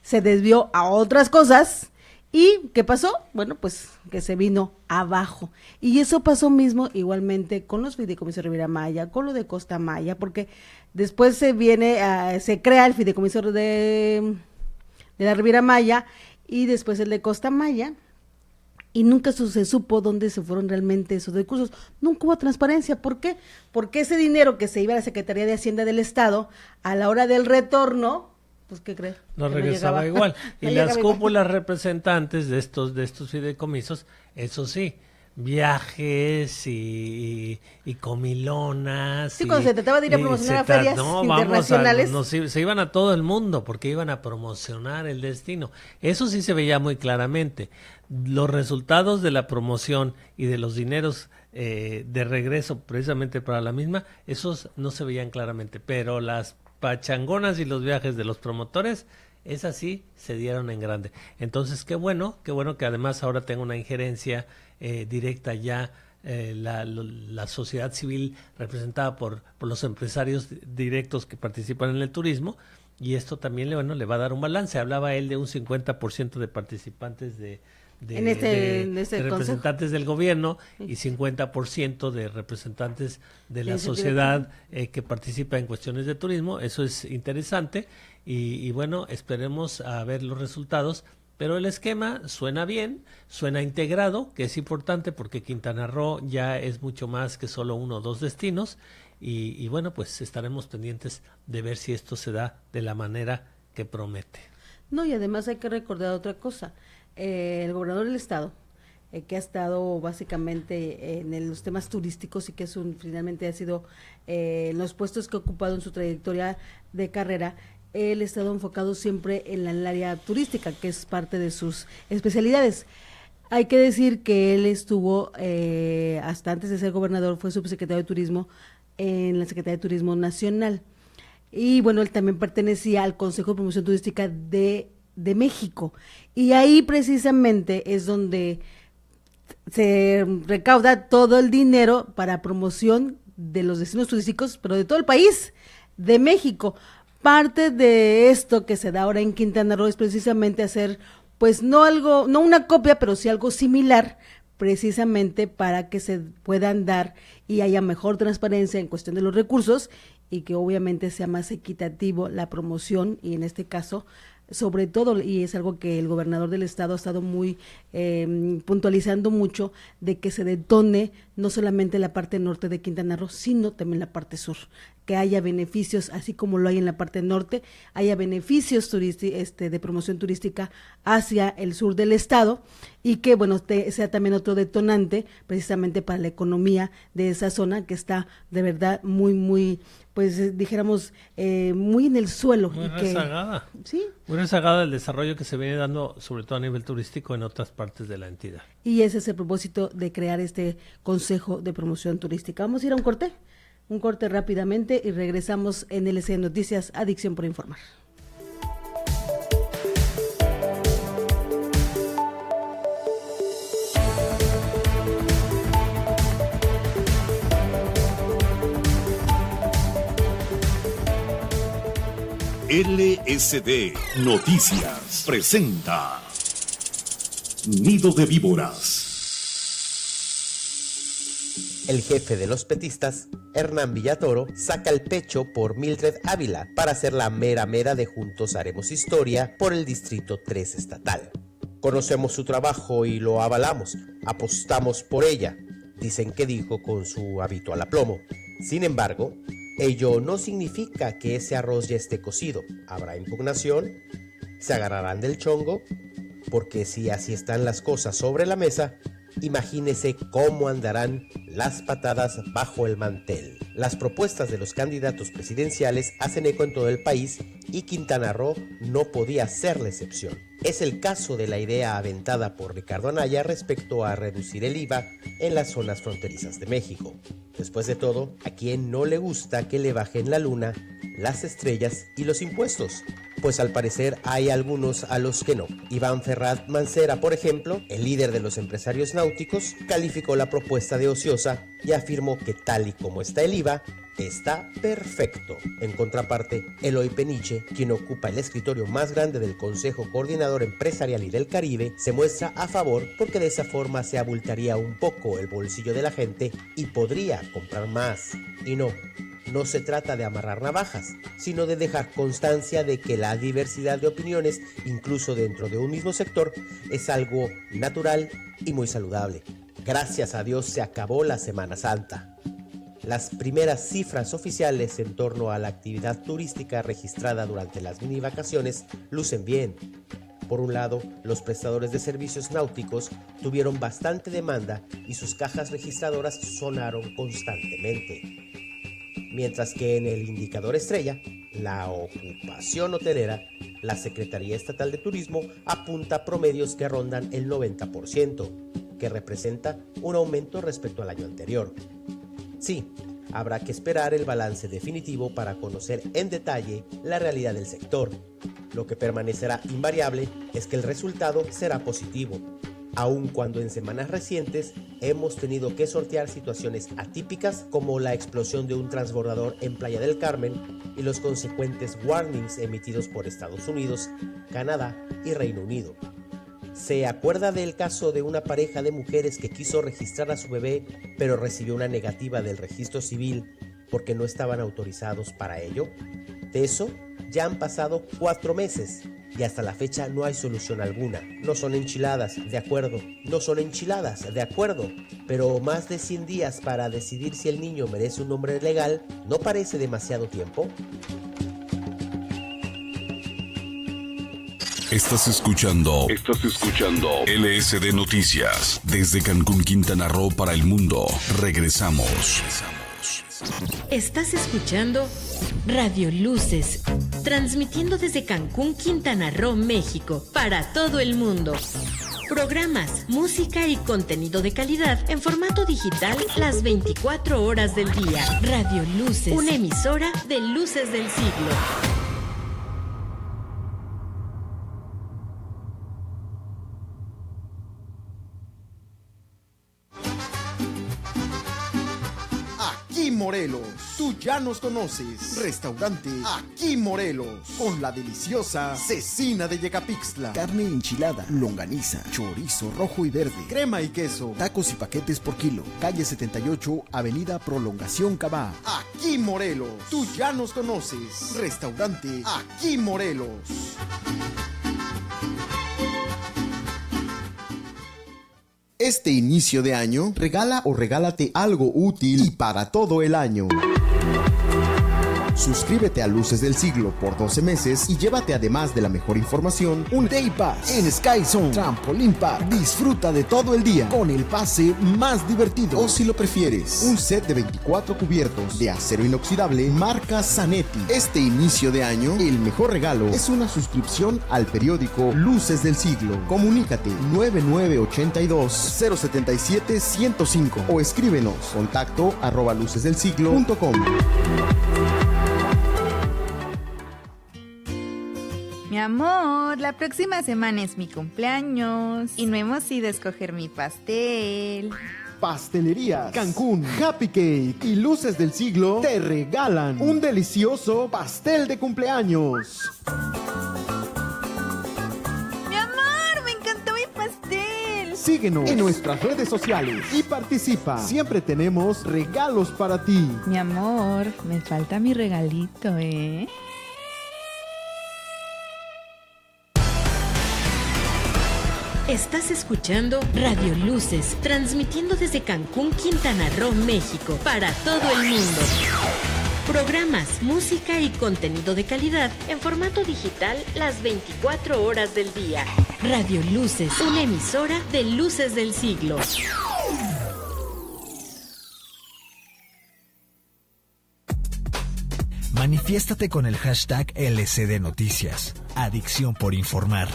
se desvió a otras cosas. ¿Y qué pasó? Bueno, pues que se vino abajo. Y eso pasó mismo igualmente con los fideicomisos de Riviera Maya, con lo de Costa Maya, porque después se crea el fideicomiso de la Riviera Maya y después el de Costa Maya, y nunca se supo dónde se fueron realmente esos recursos. Nunca hubo transparencia. ¿Por qué? Porque ese dinero que se iba a la Secretaría de Hacienda del Estado, a la hora del retorno, pues ¿qué crees? No regresaba igual. Y las cúpulas representantes de estos fideicomisos, eso sí, viajes y comilonas. Sí, cuando se trataba de ir a promocionar a ferias internacionales. Se iban a todo el mundo porque iban a promocionar el destino. Eso sí se veía muy claramente. Los resultados de la promoción y de los dineros de regreso precisamente para la misma, esos no se veían claramente, pero las pachangonas y los viajes de los promotores, esas sí se dieron en grande. Entonces, qué bueno que además ahora tenga una injerencia directa ya la sociedad civil representada por los empresarios directos que participan en el turismo, y esto también le va a dar un balance. Hablaba él de un 50% de participantes de representantes del gobierno y 50% de representantes de la sociedad que participa en cuestiones de turismo. Eso es interesante y bueno, esperemos a ver los resultados, pero el esquema suena bien, suena integrado, que es importante porque Quintana Roo ya es mucho más que solo 1 o 2 destinos y bueno, pues estaremos pendientes de ver si esto se da de la manera que promete. No, y además hay que recordar otra cosa. El gobernador del estado, que ha estado básicamente en los temas turísticos y que finalmente ha sido en los puestos que ha ocupado en su trayectoria de carrera, él ha estado enfocado siempre en el área turística, que es parte de sus especialidades. Hay que decir que él estuvo, hasta antes de ser gobernador, fue subsecretario de Turismo en la Secretaría de Turismo Nacional. Y bueno, él también pertenecía al Consejo de Promoción Turística de México, y ahí precisamente es donde se recauda todo el dinero para promoción de los destinos turísticos, pero de todo el país, de México. Parte de esto que se da ahora en Quintana Roo es precisamente hacer, pues no una copia, pero sí algo similar, precisamente para que se puedan dar y haya mejor transparencia en cuestión de los recursos y que obviamente sea más equitativo la promoción, y en este caso sobre todo, y es algo que el gobernador del estado ha estado muy puntualizando mucho, de que se detone no solamente la parte norte de Quintana Roo, sino también la parte sur, que haya beneficios, así como lo hay en la parte norte, haya beneficios de promoción turística hacia el sur del estado, y que bueno, sea también otro detonante precisamente para la economía de esa zona que está de verdad muy pues dijéramos muy en el suelo. Muy rezagada. Sí. Muy rezagada el desarrollo que se viene dando, sobre todo a nivel turístico, en otras partes de la entidad. Y ese es el propósito de crear este Consejo de Promoción Turística. Vamos a ir a un corte rápidamente y regresamos en LC Noticias, Adicción por Informar. LSD Noticias presenta Nido de Víboras. El jefe de los petistas, Hernán Villatoro, saca el pecho por Mildred Ávila para ser la mera de Juntos Haremos Historia por el Distrito 3 estatal. Conocemos su trabajo y lo avalamos, apostamos por ella, dicen que dijo con su habitual aplomo. Sin embargo, ello no significa que ese arroz ya esté cocido. ¿Habrá impugnación? ¿Se agarrarán del chongo? Porque si así están las cosas sobre la mesa, Imagínese cómo andarán las patadas bajo el mantel. Las propuestas de los candidatos presidenciales hacen eco en todo el país y Quintana Roo no podía ser la excepción. Es el caso de la idea aventada por Ricardo Anaya respecto a reducir el IVA en las zonas fronterizas de México. Después de todo, ¿a quién no le gusta que le bajen la luna, las estrellas y los impuestos? Pues al parecer hay algunos a los que no. Iván Ferrat Mancera, por ejemplo, el líder de los empresarios náuticos, calificó la propuesta de ociosa y afirmó que tal y como está el IVA, está perfecto. En contraparte, Eloy Peniche, quien ocupa el escritorio más grande del Consejo Coordinador Empresarial y del Caribe, se muestra a favor porque de esa forma se abultaría un poco el bolsillo de la gente y podría comprar más. Y no se trata de amarrar navajas, sino de dejar constancia de que la diversidad de opiniones, incluso dentro de un mismo sector, es algo natural y muy saludable. Gracias a Dios se acabó la Semana Santa. Las primeras cifras oficiales en torno a la actividad turística registrada durante las mini vacaciones lucen bien. Por un lado, los prestadores de servicios náuticos tuvieron bastante demanda y sus cajas registradoras sonaron constantemente. Mientras que en el indicador estrella, la ocupación hotelera, la Secretaría Estatal de Turismo apunta a promedios que rondan el 90%, que representa un aumento respecto al año anterior. Sí, habrá que esperar el balance definitivo para conocer en detalle la realidad del sector. Lo que permanecerá invariable es que el resultado será positivo, aun cuando en semanas recientes hemos tenido que sortear situaciones atípicas como la explosión de un transbordador en Playa del Carmen y los consecuentes warnings emitidos por Estados Unidos, Canadá y Reino Unido. ¿Se acuerda del caso de una pareja de mujeres que quiso registrar a su bebé pero recibió una negativa del registro civil porque no estaban autorizados para ello? De eso ya han pasado 4 meses y hasta la fecha no hay solución alguna. No son enchiladas, de acuerdo. No son enchiladas, de acuerdo. Pero más de 100 días para decidir si el niño merece un nombre legal, ¿no parece demasiado tiempo? Estás escuchando LSD Noticias. Desde Cancún, Quintana Roo para el mundo. Regresamos. Estás escuchando Radio Luces, transmitiendo desde Cancún, Quintana Roo, México, para todo el mundo. Programas, música y contenido de calidad en formato digital las 24 horas del día. Radio Luces, una emisora de Luces del Siglo. Morelos, tú ya nos conoces. Restaurante Aquí Morelos, con la deliciosa cecina de Yecapixtla, carne enchilada, longaniza, chorizo rojo y verde, crema y queso, tacos y paquetes por kilo. Calle 78, Avenida Prolongación Cabá. Aquí Morelos, tú ya nos conoces. Restaurante Aquí Morelos. Este inicio de año, regala o regálate algo útil y para todo el año. Suscríbete a Luces del Siglo por 12 meses y llévate, además de la mejor información, un Day Pass en Sky Zone Trampoline Park. Disfruta de todo el día con el pase más divertido. O si lo prefieres, un set de 24 cubiertos de acero inoxidable marca Zanetti. Este inicio de año, el mejor regalo es una suscripción al periódico Luces del Siglo. Comunícate 9982-077-105 o escríbenos contacto@lucesdelsiglo.com. Mi amor, la próxima semana es mi cumpleaños y no hemos ido a escoger mi pastel. Pastelerías Cancún, Happy Cake y Luces del Siglo te regalan un delicioso pastel de cumpleaños. Mi amor, me encantó mi pastel. Síguenos en nuestras redes sociales y participa. Siempre tenemos regalos para ti. Mi amor, me falta mi regalito, ¿eh? Estás escuchando Radio Luces, transmitiendo desde Cancún, Quintana Roo, México, para todo el mundo. Programas, música y contenido de calidad en formato digital las 24 horas del día. Radio Luces, una emisora de Luces del Siglo. Manifiéstate con el hashtag LCD Noticias. Adicción por informar.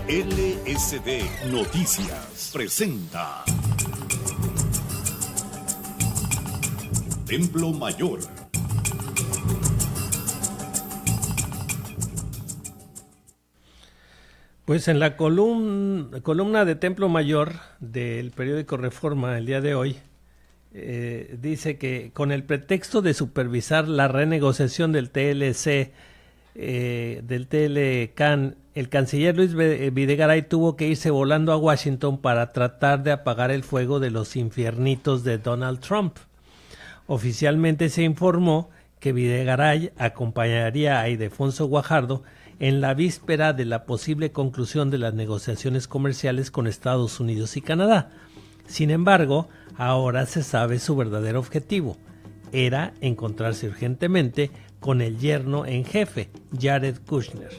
LSD Noticias presenta Templo Mayor. Pues en la columna de Templo Mayor del periódico Reforma el día de hoy, dice que con el pretexto de supervisar la renegociación del TLC, del TLCAN, el canciller Luis Videgaray tuvo que irse volando a Washington para tratar de apagar el fuego de los infiernitos de Donald Trump. Oficialmente se informó que Videgaray acompañaría a Ildefonso Guajardo en la víspera de la posible conclusión de las negociaciones comerciales con Estados Unidos y Canadá. Sin embargo, ahora se sabe su verdadero objetivo. Era encontrarse urgentemente con el yerno en jefe, Jared Kushner.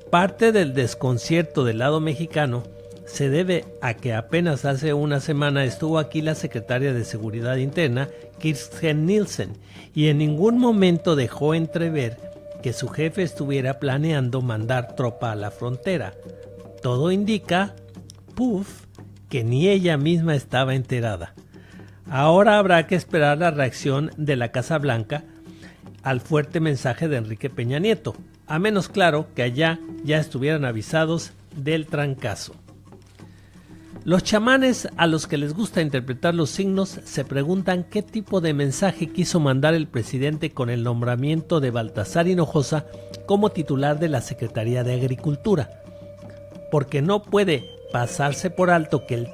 Parte del desconcierto del lado mexicano se debe a que apenas hace una semana estuvo aquí la secretaria de Seguridad Interna, Kirstjen Nielsen, y en ningún momento dejó entrever que su jefe estuviera planeando mandar tropa a la frontera. Todo indica, que ni ella misma estaba enterada. Ahora habrá que esperar la reacción de la Casa Blanca al fuerte mensaje de Enrique Peña Nieto, a menos claro que allá ya estuvieran avisados del trancazo. Los chamanes, a los que les gusta interpretar los signos, se preguntan qué tipo de mensaje quiso mandar el presidente con el nombramiento de Baltasar Hinojosa como titular de la Secretaría de Agricultura, porque no puede pasarse por alto que el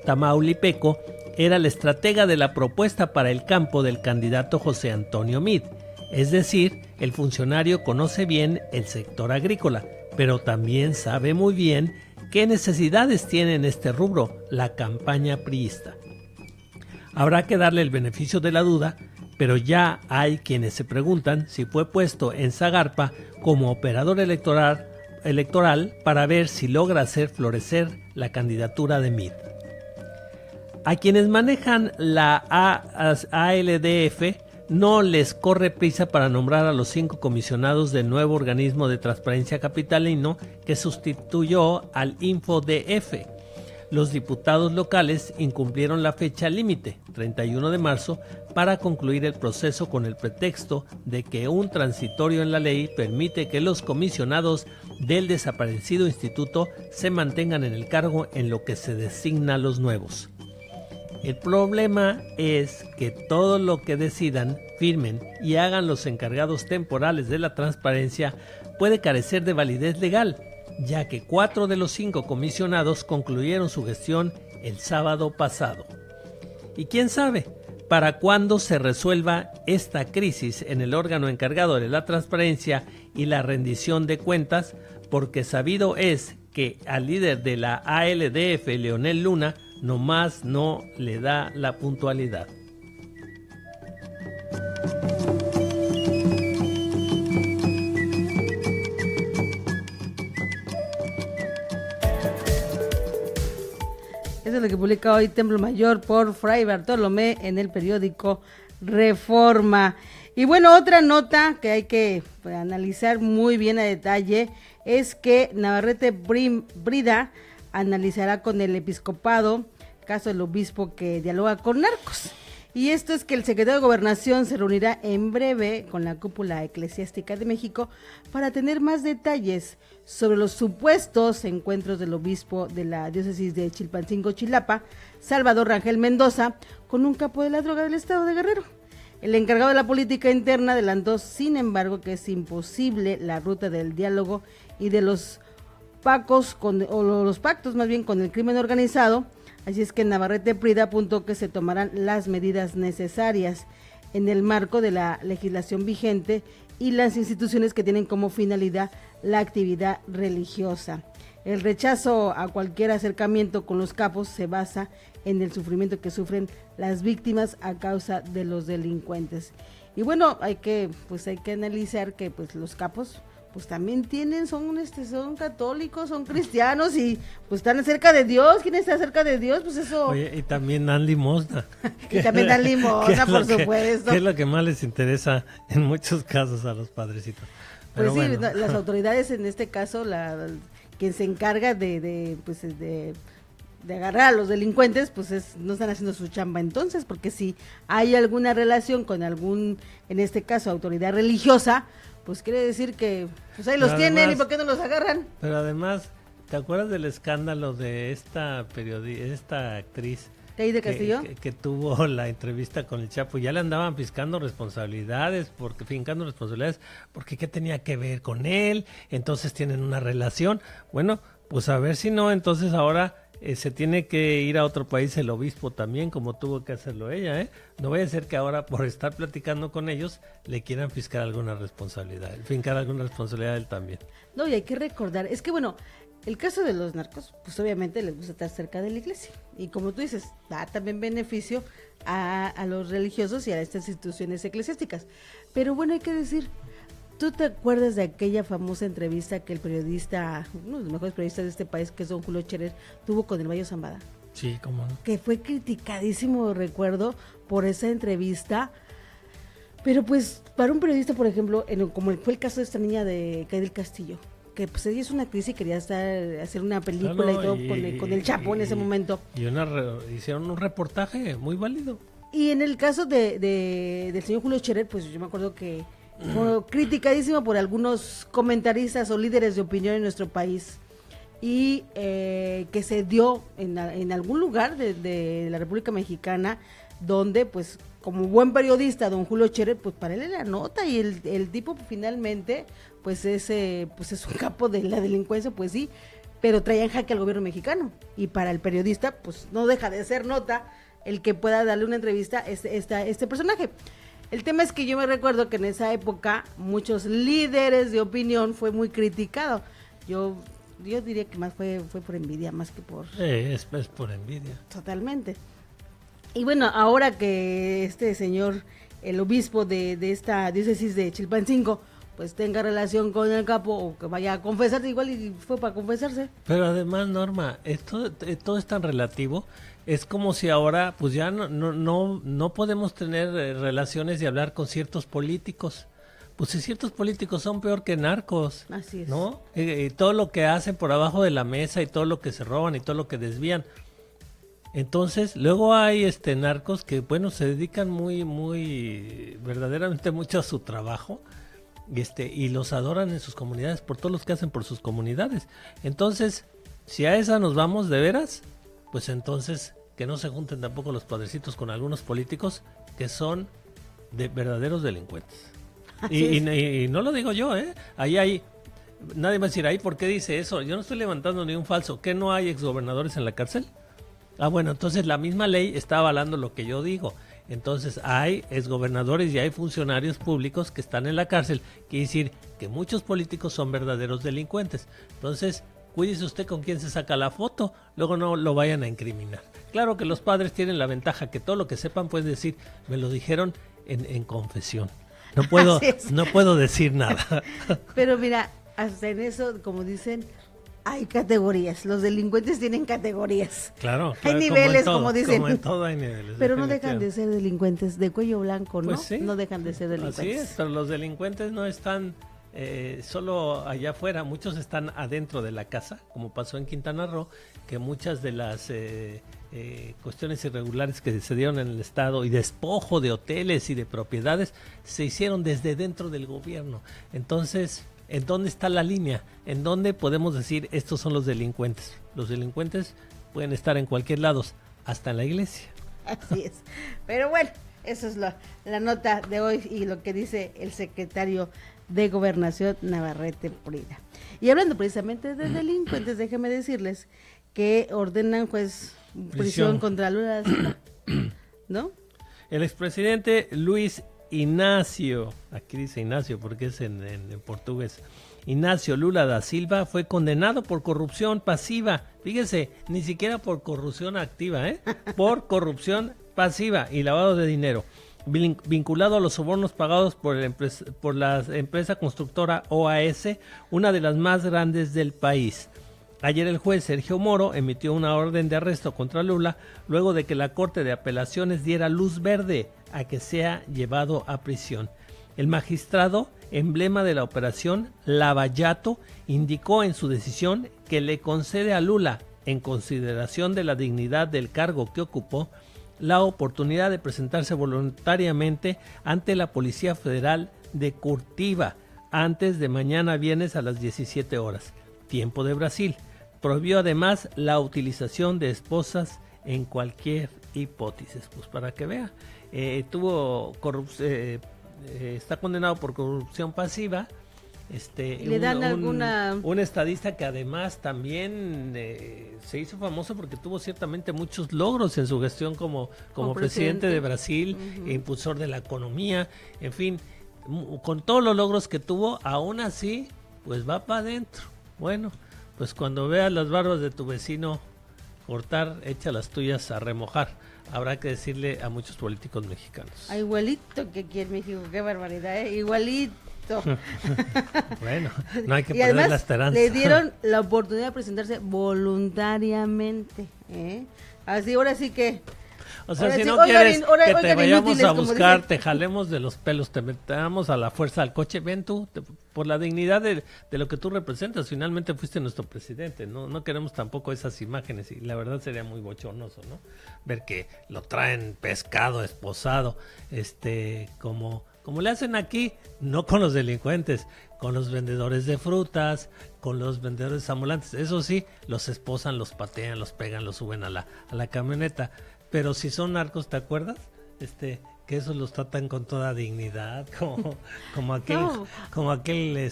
tamaulipeco era el estratega de la propuesta para el campo del candidato José Antonio Meade. Es decir, el funcionario conoce bien el sector agrícola, pero también sabe muy bien qué necesidades tiene en este rubro la campaña priista. Habrá que darle el beneficio de la duda, pero ya hay quienes se preguntan si fue puesto en Zagarpa como operador electoral para ver si logra hacer florecer la candidatura de Meade. A quienes manejan la ALDF no les corre prisa para nombrar a los 5 comisionados del nuevo organismo de transparencia capitalino que sustituyó al InfoDF. Los diputados locales incumplieron la fecha límite, 31 de marzo, para concluir el proceso con el pretexto de que un transitorio en la ley permite que los comisionados del desaparecido instituto se mantengan en el cargo en lo que se designa a los nuevos. El problema es que todo lo que decidan, firmen y hagan los encargados temporales de la transparencia puede carecer de validez legal, ya que 4 de los 5 comisionados concluyeron su gestión el sábado pasado. Y quién sabe para cuándo se resuelva esta crisis en el órgano encargado de la transparencia y la rendición de cuentas, porque sabido es que al líder de la ALDF, Leonel Luna, nomás no le da la puntualidad. Eso es lo que publica hoy Templo Mayor por Fray Bartolomé en el periódico Reforma. Y bueno, otra nota que hay que analizar muy bien a detalle es que Navarrete Brida analizará con el episcopado caso del obispo que dialoga con narcos. Y esto es que el secretario de Gobernación se reunirá en breve con la cúpula eclesiástica de México para tener más detalles sobre los supuestos encuentros del obispo de la diócesis de Chilpancingo, Chilapa, Salvador Rangel Mendoza, con un capo de la droga del estado de Guerrero. El encargado de la política interna adelantó, sin embargo, que es imposible la ruta del diálogo y de los pactos con el crimen organizado. Así es que Navarrete Prida apuntó que se tomarán las medidas necesarias en el marco de la legislación vigente y las instituciones que tienen como finalidad la actividad religiosa. El rechazo a cualquier acercamiento con los capos se basa en el sufrimiento que sufren las víctimas a causa de los delincuentes. Y bueno, hay que analizar que pues los capos pues también son católicos, son cristianos y pues están cerca de Dios. ¿Quién está cerca de Dios? Pues eso. Oye, y también dan limosna. Y también dan limosna, por supuesto. Que es lo que más les interesa en muchos casos a los padrecitos. Pero pues sí, bueno. Las autoridades, en este caso, quien se encarga de agarrar a los delincuentes, pues no están haciendo su chamba entonces, porque si hay alguna relación con en este caso, autoridad religiosa, pues quiere decir que pues ahí los tienen, ¿y por qué no los agarran? Pero además, ¿te acuerdas del escándalo de esta actriz? ¿De Castillo? Que tuvo la entrevista con el Chapo, ya le andaban fincando responsabilidades, porque qué tenía que ver con él, entonces tienen una relación. Bueno, pues a ver si no, entonces ahora se tiene que ir a otro país el obispo también, como tuvo que hacerlo ella, ¿eh? No vaya a ser que ahora por estar platicando con ellos le quieran fincar alguna responsabilidad él también. No, y hay que recordar, es que bueno, el caso de los narcos, pues obviamente les gusta estar cerca de la iglesia, y como tú dices, da también beneficio a los religiosos y a estas instituciones eclesiásticas, pero bueno, hay que decir, ¿tú te acuerdas de aquella famosa entrevista que el periodista, uno de los mejores periodistas de este país, que es don Julio Scherer, tuvo con el Mayo Zambada? Sí, cómo no. Que fue criticadísimo, recuerdo, por esa entrevista. Pero pues, para un periodista, por ejemplo, como fue el caso de esta niña de Kay del Castillo, que pues ella es una actriz y quería hacer una película y todo con el Chapo en ese momento. Y hicieron un reportaje muy válido. Y en el caso del señor Julio Scherer, pues yo me acuerdo que fue criticadísimo por algunos comentaristas o líderes de opinión en nuestro país, y que se dio en algún lugar de la República Mexicana, donde pues como buen periodista don Julio Scherer, pues para él era nota, y el tipo finalmente pues es un capo de la delincuencia, pues sí, pero traía en jaque al gobierno mexicano, y para el periodista pues no deja de ser nota el que pueda darle una entrevista a este personaje. El tema es que yo me recuerdo que en esa época muchos líderes de opinión fue muy criticado. Yo diría que más fue por envidia, más que por... Es por envidia. Totalmente. Y bueno, ahora que este señor, el obispo de esta diócesis de Chilpancingo, pues tenga relación con el capo, o que vaya a confesarse, igual y fue para confesarse. Pero además, Norma, todo es tan relativo. Es como si ahora pues ya no podemos tener relaciones y hablar con ciertos políticos. Pues si ciertos políticos son peor que narcos. Así es. ¿No? Todo lo que hacen por abajo de la mesa, y todo lo que se roban, y todo lo que desvían. Entonces, luego hay narcos que, bueno, se dedican verdaderamente mucho a su trabajo, y los adoran en sus comunidades por todo lo que hacen por sus comunidades. Entonces, si a esa nos vamos de veras, pues entonces que no se junten tampoco los padrecitos con algunos políticos que son de verdaderos delincuentes. Y no lo digo yo, ahí nadie va a decir, ahí, ¿por qué dice eso? Yo no estoy levantando ni un falso. ¿Qué no hay exgobernadores en la cárcel? Bueno, entonces la misma ley está avalando lo que yo digo. Entonces hay exgobernadores y hay funcionarios públicos que están en la cárcel. Quiere decir que muchos políticos son verdaderos delincuentes. Entonces, cuídese usted con quién se saca la foto, luego no lo vayan a incriminar. Claro que los padres tienen la ventaja que todo lo que sepan pueden decir, me lo dijeron en confesión. No puedo decir nada. Pero mira, hasta en eso, como dicen, hay categorías. Los delincuentes tienen categorías. Claro. Hay niveles, como dicen. Como en todo hay niveles. Pero no dejan de ser delincuentes de cuello blanco, ¿no? Pues sí. No dejan de ser delincuentes. Así es, pero los delincuentes no están solo allá afuera, muchos están adentro de la casa, como pasó en Quintana Roo, que muchas de las cuestiones irregulares que se dieron en el estado y despojo de hoteles y de propiedades se hicieron desde dentro del gobierno. Entonces, ¿en dónde está la línea? ¿En dónde podemos decir estos son los delincuentes? Los delincuentes pueden estar en cualquier lado, hasta en la iglesia. Así es. Pero bueno, eso es la nota de hoy y lo que dice el secretario de Gobernación, Navarrete Prida. Y hablando precisamente de delincuentes, déjenme decirles que ordenan prisión contra Lula da Silva, ¿no? El expresidente Luis Inácio, aquí dice Ignacio porque es en portugués, Inácio Lula da Silva fue condenado por corrupción pasiva, fíjese, ni siquiera por corrupción activa, por corrupción pasiva y lavado de dinero, vinculado a los sobornos pagados por la empresa constructora OAS, una de las más grandes del país. Ayer el juez Sergio Moro emitió una orden de arresto contra Lula luego de que la Corte de Apelaciones diera luz verde a que sea llevado a prisión. El magistrado, emblema de la operación Lavallato, indicó en su decisión que le concede a Lula, en consideración de la dignidad del cargo que ocupó, la oportunidad de presentarse voluntariamente ante la Policía Federal de Curitiba antes de mañana viernes a las 17 horas, tiempo de Brasil. Prohibió además la utilización de esposas en cualquier hipótesis. Pues para que vea, está condenado por corrupción pasiva. ¿Le dan alguna...? Un estadista que además también se hizo famoso porque tuvo ciertamente muchos logros en su gestión como presidente de Brasil, impulsor de la economía, en fin, con todos los logros que tuvo, aún así, pues va para adentro. Bueno, pues cuando veas las barbas de tu vecino cortar, echa las tuyas a remojar. Habrá que decirle a muchos políticos mexicanos. Igualito que aquí en México, qué barbaridad, igualito. Bueno, no hay que y perder además, la esperanza. le dieron la oportunidad de presentarse voluntariamente. Así, ahora sí que... O sea, si no quieres que te vayamos a buscar, te jalemos de los pelos, te metamos a la fuerza al coche, ven tú, por la dignidad de lo que tú representas, finalmente fuiste nuestro presidente, no queremos tampoco esas imágenes, y la verdad sería muy bochornoso, ¿no? Ver que lo traen pescado, esposado, como le hacen aquí, no con los delincuentes, con los vendedores de frutas, con los vendedores ambulantes, eso sí, los esposan, los patean, los pegan, los suben a la camioneta. Pero si son narcos, ¿te acuerdas? Que esos los tratan con toda dignidad, como aquel, no. Como aquel,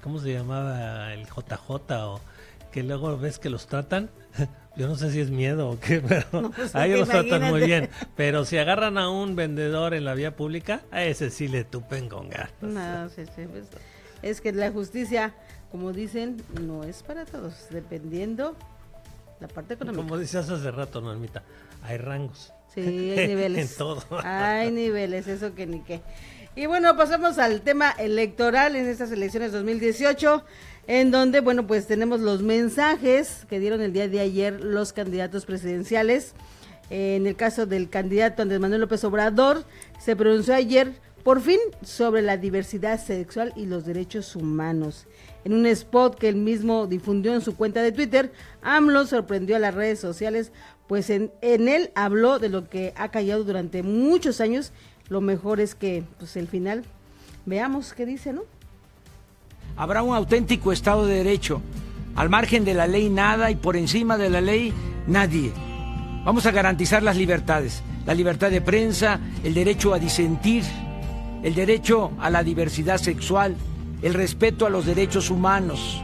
¿cómo se llamaba? El JJ, o que luego ves que los tratan, yo no sé si es miedo o qué, pero no, pues a ellos los tratan muy bien. Pero si agarran a un vendedor en la vía pública, a ese sí le tupen con ganas. No, sí, pues, es que la justicia, como dicen, no es para todos, dependiendo la parte económica. Como decías hace rato, Normita, hay rangos. Sí, hay niveles. En todo. Hay niveles, eso que ni qué. Y bueno, pasamos al tema electoral en estas elecciones 2018, en donde, bueno, pues tenemos los mensajes que dieron el día de ayer los candidatos presidenciales. En el caso del candidato Andrés Manuel López Obrador, se pronunció ayer, por fin, sobre la diversidad sexual y los derechos humanos. En un spot que él mismo difundió en su cuenta de Twitter, AMLO sorprendió a las redes sociales, pues en él habló de lo que ha callado durante muchos años. Lo mejor es que, pues el final, veamos qué dice, ¿no? Habrá un auténtico Estado de Derecho. Al margen de la ley nada y por encima de la ley nadie. Vamos a garantizar las libertades. La libertad de prensa, el derecho a disentir, el derecho a la diversidad sexual, el respeto a los derechos humanos.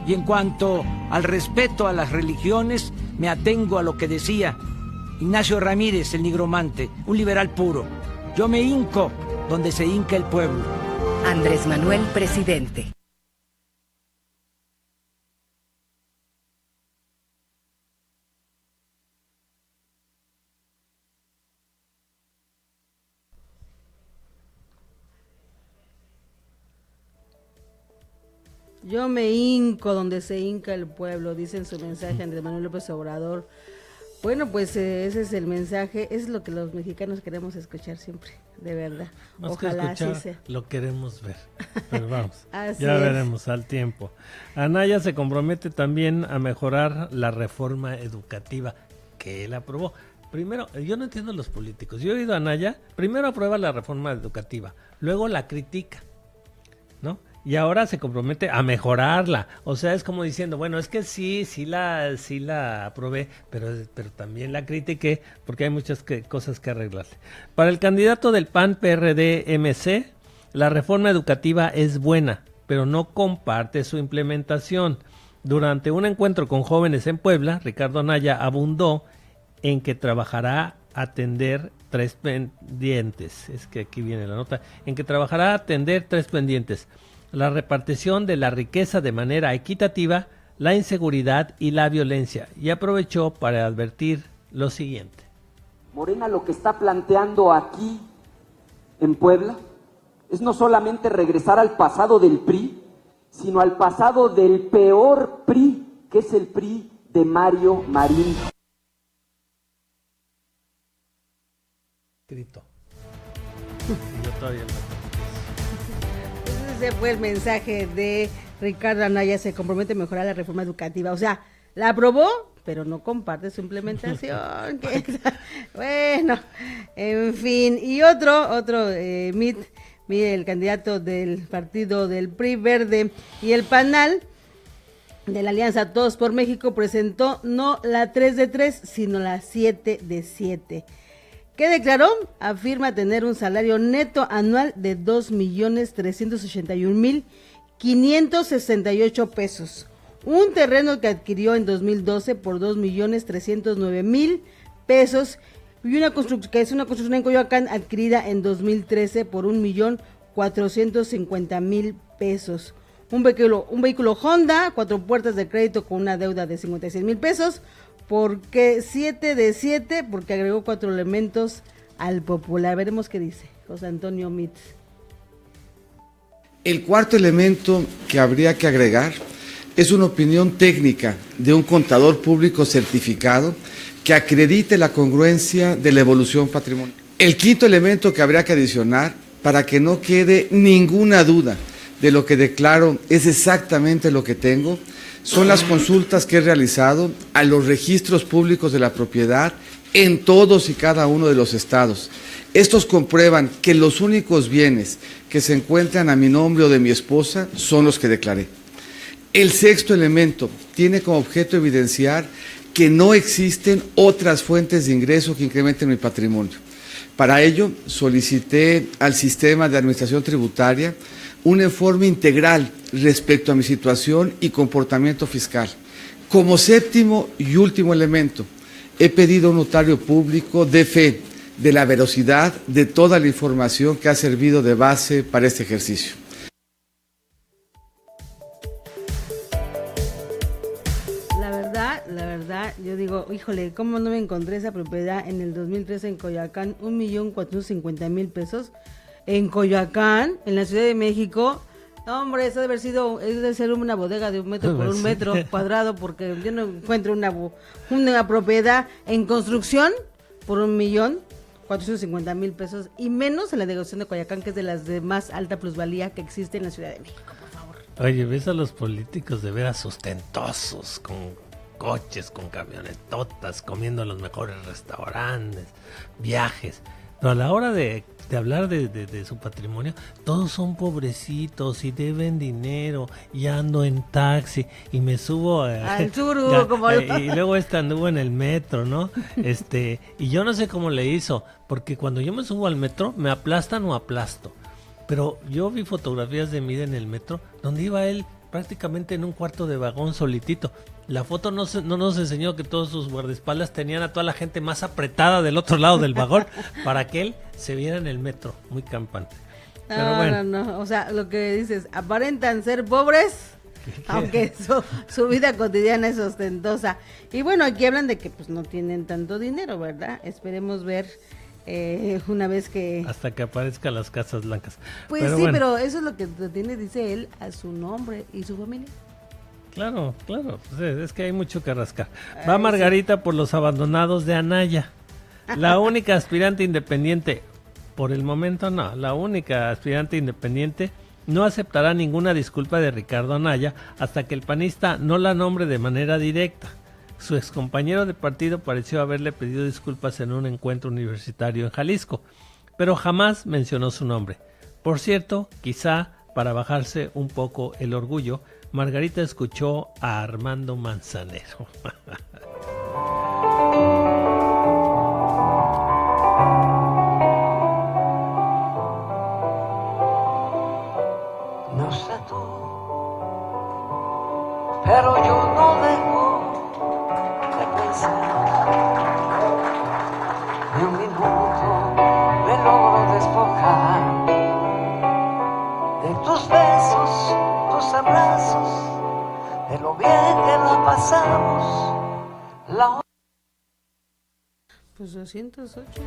Y en cuanto al respeto a las religiones, me atengo a lo que decía Ignacio Ramírez, el nigromante, un liberal puro. Yo me hinco donde se hinca el pueblo. Andrés Manuel, presidente. Yo me hinco donde se hinca el pueblo, dice en su mensaje Andrés Manuel López Obrador. Bueno, pues ese es el mensaje, es lo que los mexicanos queremos escuchar siempre, de verdad. Más Ojalá que escuchar, así sea. lo queremos ver, pero vamos, Así ya es. veremos al tiempo. Anaya se compromete también a mejorar la reforma educativa que él aprobó. Primero, yo no entiendo los políticos, yo he oído a Anaya, primero aprueba la reforma educativa, luego la critica, ¿no? Y ahora se compromete a mejorarla. O sea, es como diciendo, bueno, es que sí la aprobé, pero también la critiqué porque hay muchas cosas que arreglarle. Para el candidato del PAN PRD MC, la reforma educativa es buena, pero no comparte su implementación. Durante un encuentro con jóvenes en Puebla, Ricardo Anaya abundó en que trabajará atender 3 pendientes. Es que aquí viene la nota. En que trabajará atender 3 pendientes. La repartición de la riqueza de manera equitativa, la inseguridad y la violencia. Y aprovechó para advertir lo siguiente. Morena lo que está planteando aquí en Puebla es no solamente regresar al pasado del PRI, sino al pasado del peor PRI, que es el PRI de Mario Marín. Grito. Yo todavía no. Ese fue el mensaje de Ricardo Anaya, se compromete a mejorar la reforma educativa. O sea, la aprobó, pero no comparte su implementación. Bueno, en fin. Y otro, mire, el candidato del partido del PRI Verde y el PANAL, de la Alianza Todos por México, presentó no la 3 de 3, sino la 7 de 7. ¿Qué declaró? Afirma tener un salario neto anual de 2,381,568 pesos. Un terreno que adquirió en 2012 por 2,309,000 pesos y una construcción en Coyoacán adquirida en 2013 por 1,450,000 pesos. Un vehículo Honda, 4 puertas de crédito con una deuda de 56,000 pesos. ¿Por qué 7 de 7? Porque agregó 4 elementos al popular. Veremos qué dice José Antonio Mitz. El cuarto elemento que habría que agregar es una opinión técnica de un contador público certificado que acredite la congruencia de la evolución patrimonial. El quinto elemento que habría que adicionar, para que no quede ninguna duda de lo que declaro es exactamente lo que tengo, son las consultas que he realizado a los registros públicos de la propiedad en todos y cada uno de los estados. Estos comprueban que los únicos bienes que se encuentran a mi nombre o de mi esposa son los que declaré. El sexto elemento tiene como objeto evidenciar que no existen otras fuentes de ingreso que incrementen mi patrimonio. Para ello, solicité al sistema de administración tributaria un informe integral respecto a mi situación y comportamiento fiscal. Como séptimo y último elemento, he pedido a un notario público de fe de la veracidad de toda la información que ha servido de base para este ejercicio. La verdad, yo digo, híjole, ¿cómo no me encontré esa propiedad en el 2013 en Coyoacán? 1,450,000 pesos. En Coyoacán, en la Ciudad de México. No, hombre, eso debe ser una bodega de 1 metro por 1 metro cuadrado, porque yo no encuentro una propiedad en construcción por 1,450,000 pesos, y menos en la delegación de Coyoacán, que es de las de más alta plusvalía que existe en la Ciudad de México, por favor. Oye, ves a los políticos de veras ostentosos, con coches, con camionetotas, comiendo en los mejores restaurantes, viajes, pero a la hora de hablar de su patrimonio, todos son pobrecitos y deben dinero, y ando en taxi y me subo al suru, y luego anduvo en el metro, ¿no? Y yo no sé cómo le hizo, porque cuando yo me subo al metro me aplastan o aplasto, pero yo vi fotografías de mí en el metro donde iba él prácticamente en un cuarto de vagón solitito. La foto no nos enseñó que todos sus guardaespaldas tenían a toda la gente más apretada del otro lado del vagón para que él se viera en el metro, muy campante. Pero bueno. No, o sea, lo que dices, aparentan ser pobres, aunque su vida cotidiana es ostentosa. Y bueno, aquí hablan de que pues no tienen tanto dinero, ¿verdad? Esperemos ver una vez que... Hasta que aparezcan las casas blancas. Pues pero sí, bueno. Pero eso es lo que tiene, dice él, a su nombre y su familia. Claro, pues es que hay mucho que rascar. Va Margarita por los abandonados de Anaya. La única aspirante independiente, por el momento no, la única aspirante independiente no aceptará ninguna disculpa de Ricardo Anaya hasta que el panista no la nombre de manera directa. Su excompañero de partido pareció haberle pedido disculpas en un encuentro universitario en Jalisco, pero jamás mencionó su nombre. Por cierto, quizá para bajarse un poco el orgullo, Margarita escuchó a Armando Manzanero. No sé tú, pero yo no dejo de pensar. Ni un minuto me logro despojar de tus besos, tus abrazos, de lo bien que la pasamos. Pues 208.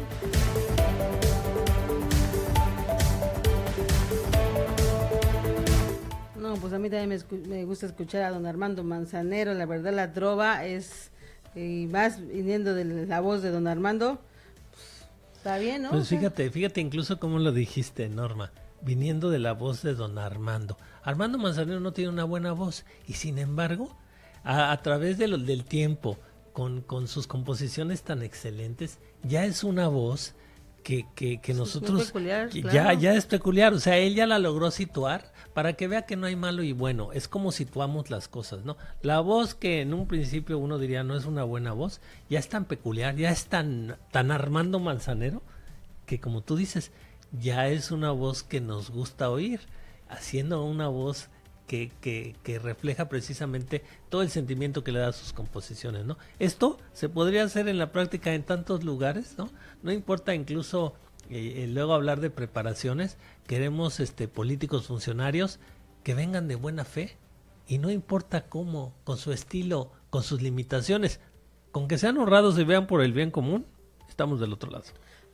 No, pues a mí también me gusta escuchar a don Armando Manzanero. La verdad, la trova es, y más viniendo de la voz de don Armando, pues, está bien, ¿no? Pues fíjate incluso cómo lo dijiste, Norma, viniendo de la voz de don Armando. Armando Manzanero no tiene una buena voz y sin embargo, a través del tiempo, con sus composiciones tan excelentes, ya es una voz que nosotros es peculiar, que claro. ya es peculiar, o sea, él ya la logró situar para que vea que no hay malo y bueno, es como situamos las cosas, ¿no? La voz que en un principio uno diría no es una buena voz, ya es tan peculiar, ya es tan Armando Manzanero, que como tú dices, ya es una voz que nos gusta oír, haciendo una voz que refleja precisamente todo el sentimiento que le da a sus composiciones, ¿no? Esto se podría hacer en la práctica en tantos lugares, ¿no? No importa incluso luego hablar de preparaciones, queremos políticos funcionarios que vengan de buena fe y no importa cómo, con su estilo, con sus limitaciones, con que sean honrados y vean por el bien común, estamos del otro lado.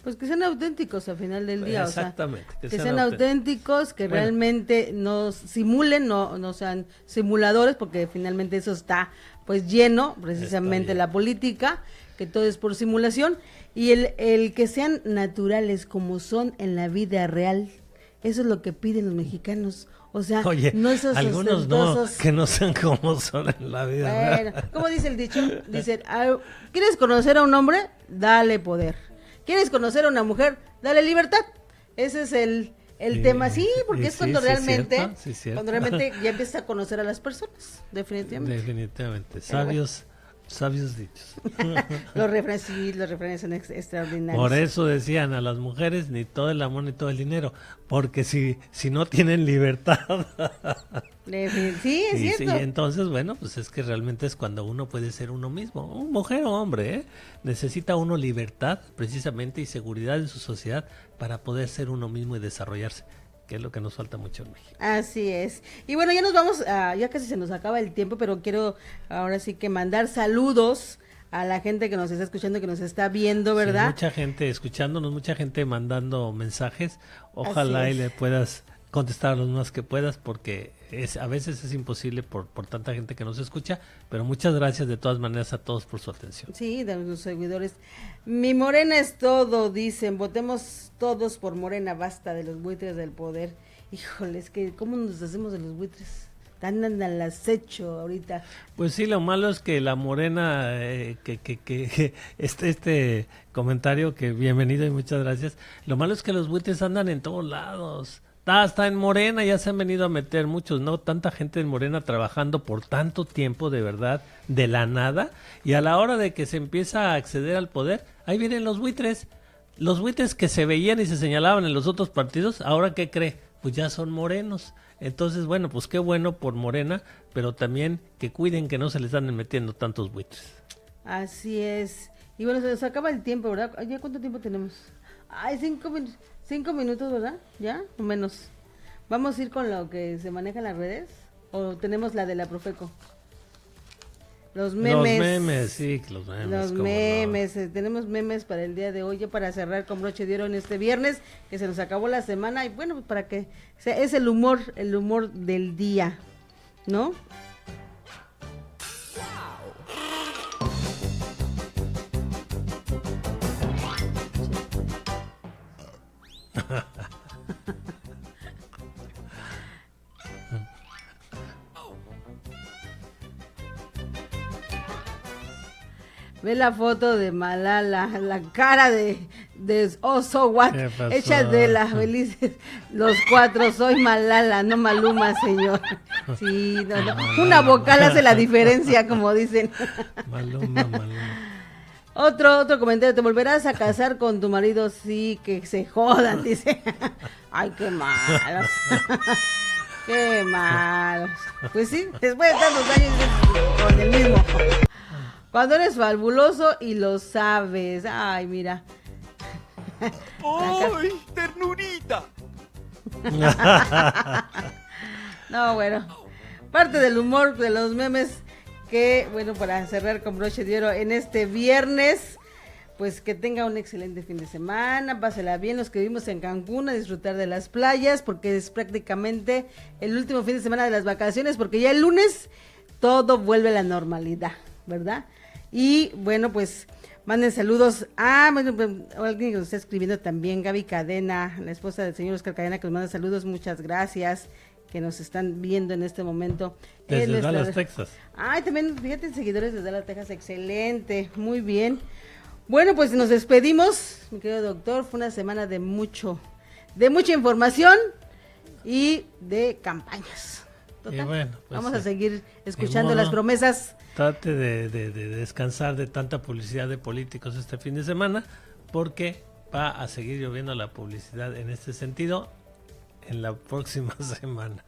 Pues que sean auténticos al final del día. Exactamente. O sea, que sean auténticos, que realmente no simulen, no sean simuladores, porque finalmente eso está pues lleno, precisamente la política, que todo es por simulación, y el que sean naturales como son en la vida real, eso es lo que piden los mexicanos. O sea, oye, no esos algunos no, que no sean como son en la vida real. ¿Cómo dice el dicho? Dice, ¿quieres conocer a un hombre? Dale poder. ¿Quieres conocer a una mujer? Dale libertad. Ese es el tema, sí, porque es cuando realmente, cuando realmente ya empiezas a conocer a las personas, definitivamente. Definitivamente, sabios dichos. Los refranes son extraordinarios. Por eso decían a las mujeres ni todo el amor ni todo el dinero, porque si no tienen libertad. Sí, es cierto. Y entonces, bueno, pues es que realmente es cuando uno puede ser uno mismo, mujer o hombre, necesita uno libertad precisamente y seguridad en su sociedad para poder ser uno mismo y desarrollarse, que es lo que nos falta mucho en México. Así es. Y bueno, ya nos vamos, ya casi se nos acaba el tiempo, pero quiero ahora sí que mandar saludos a la gente que nos está escuchando, que nos está viendo, ¿verdad? Sí, mucha gente escuchándonos, mucha gente mandando mensajes. Ojalá y le puedas contestar los más que puedas, porque a veces es imposible por tanta gente que nos escucha, pero muchas gracias de todas maneras a todos por su atención. Sí, de los seguidores. Mi Morena es todo, dicen, votemos todos por Morena, basta de los buitres del poder. Híjoles, que ¿cómo nos hacemos de los buitres? Andan al acecho ahorita. Pues sí, lo malo es que la Morena, este comentario, que bienvenido y muchas gracias, lo malo es que los buitres andan en todos lados. Hasta en Morena ya se han venido a meter muchos, ¿no? Tanta gente en Morena trabajando por tanto tiempo, de verdad, de la nada, y a la hora de que se empieza a acceder al poder, ahí vienen los buitres que se veían y se señalaban en los otros partidos, ahora ¿qué cree? Pues ya son morenos. Entonces, bueno, pues qué bueno por Morena, pero también que cuiden que no se les anden metiendo tantos buitres. Así es. Y bueno, se nos acaba el tiempo, ¿verdad? ¿Ya cuánto tiempo tenemos? Ay, 5 minutos, ¿verdad? ¿Ya? O menos. ¿Vamos a ir con lo que se maneja en las redes? ¿O tenemos la de la Profeco? Los memes. Los memes, sí, los memes. Los memes, no. Tenemos memes para el día de hoy, ya para cerrar con broche de oro en este viernes, que se nos acabó la semana, y bueno, pues para que es el humor del día, ¿no? Ve la foto de Malala, la cara de oh, so what, échate la felices, los 4, soy Malala, no Maluma, señor. Sí, no. Una vocal hace la diferencia, como dicen. Maluma. Otro comentario, ¿te volverás a casar con tu marido? Sí, que se jodan, dice. Ay, qué malos. Qué malos. Pues sí, después de tantos años con el mismo. Cuando eres fabuloso y lo sabes. Ay, mira. ¡Ay, ternurita! No, bueno. Parte del humor de los memes que, bueno, para cerrar con broche de oro en este viernes, pues que tenga un excelente fin de semana, pásela bien los que vivimos en Cancún, a disfrutar de las playas, porque es prácticamente el último fin de semana de las vacaciones, porque ya el lunes todo vuelve a la normalidad, ¿verdad? Y bueno, pues manden saludos a alguien que nos está escribiendo también, Gaby Cadena, la esposa del señor Oscar Cadena, que nos manda saludos, muchas gracias, que nos están viendo en este momento. Desde Dallas, Texas. Ay, también, fíjate, seguidores de Dallas, Texas, excelente, muy bien. Bueno, pues nos despedimos, mi querido doctor, fue una semana de mucha información y de campañas. Total, bueno, pues, vamos a seguir escuchando las promesas. Trate de descansar de tanta publicidad de políticos este fin de semana, porque va a seguir lloviendo la publicidad en este sentido en la próxima semana.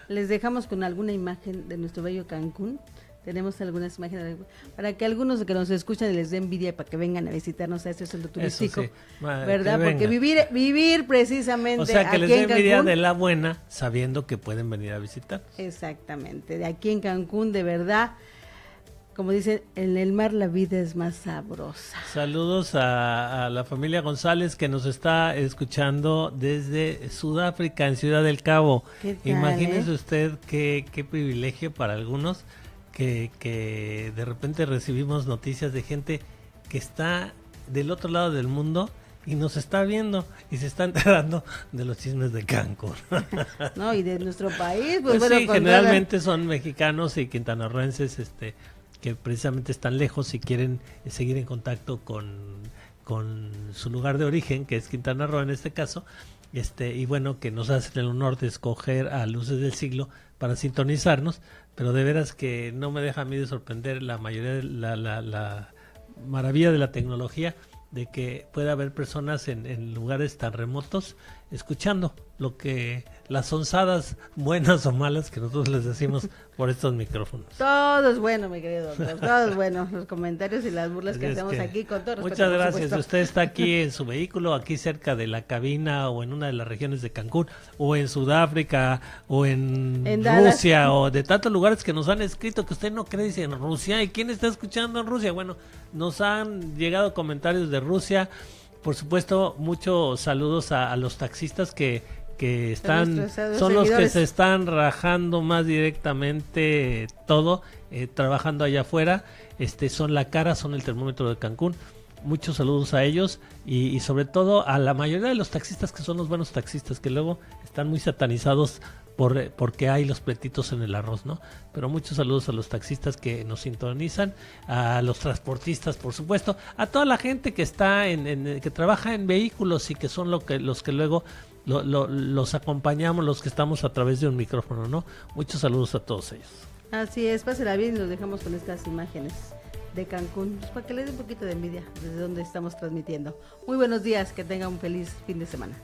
Les dejamos con alguna imagen de nuestro bello Cancún. Tenemos algunas imágenes para que algunos que nos escuchan les dé envidia para que vengan a visitarnos a este centro turístico, sí, ¿verdad? Porque vivir precisamente, o sea, que les dé envidia de la buena, sabiendo que pueden venir a visitar. Exactamente, de aquí en Cancún, de verdad, como dicen, en el mar la vida es más sabrosa. Saludos a la familia González que nos está escuchando desde Sudáfrica, en Ciudad del Cabo. Imagínese usted qué privilegio para algunos que de repente recibimos noticias de gente que está del otro lado del mundo y nos está viendo y se está enterando de los chismes de Cancún. No, y de nuestro país, pues bueno, sí, generalmente son mexicanos y quintanarroenses, que precisamente están lejos y quieren seguir en contacto con su lugar de origen, que es Quintana Roo en este caso, y bueno, que nos hacen el honor de escoger a Luces del Siglo para sintonizarnos, pero de veras que no me deja a mí de sorprender la mayoría de la maravilla de la tecnología, de que pueda haber personas en lugares tan remotos escuchando lo que las onzadas buenas o malas que nosotros les decimos por estos micrófonos. Todo es bueno, mi querido doctor, todo es bueno, los comentarios y las burlas que hacemos aquí con todo respeto. Muchas gracias. Si usted está aquí en su vehículo, aquí cerca de la cabina o en una de las regiones de Cancún o en Sudáfrica o en Rusia Dallas, o de tantos lugares que nos han escrito que usted no cree, dice en Rusia, ¿y quién está escuchando en Rusia? Bueno, nos han llegado comentarios de Rusia. Por supuesto, muchos saludos a los taxistas que están, son los que se están rajando más directamente todo, trabajando allá afuera, son la cara, son el termómetro de Cancún. Muchos saludos a ellos y sobre todo a la mayoría de los taxistas que son los buenos taxistas, que luego están muy satanizados porque hay los pletitos en el arroz, ¿no? Pero muchos saludos a los taxistas que nos sintonizan, a los transportistas, por supuesto, a toda la gente que está que trabaja en vehículos y que son los que luego los acompañamos, los que estamos a través de un micrófono, ¿no? Muchos saludos a todos ellos. Así es, pásela bien y los dejamos con estas imágenes de Cancún, pues para que les dé un poquito de envidia desde donde estamos transmitiendo. Muy buenos días, que tengan un feliz fin de semana.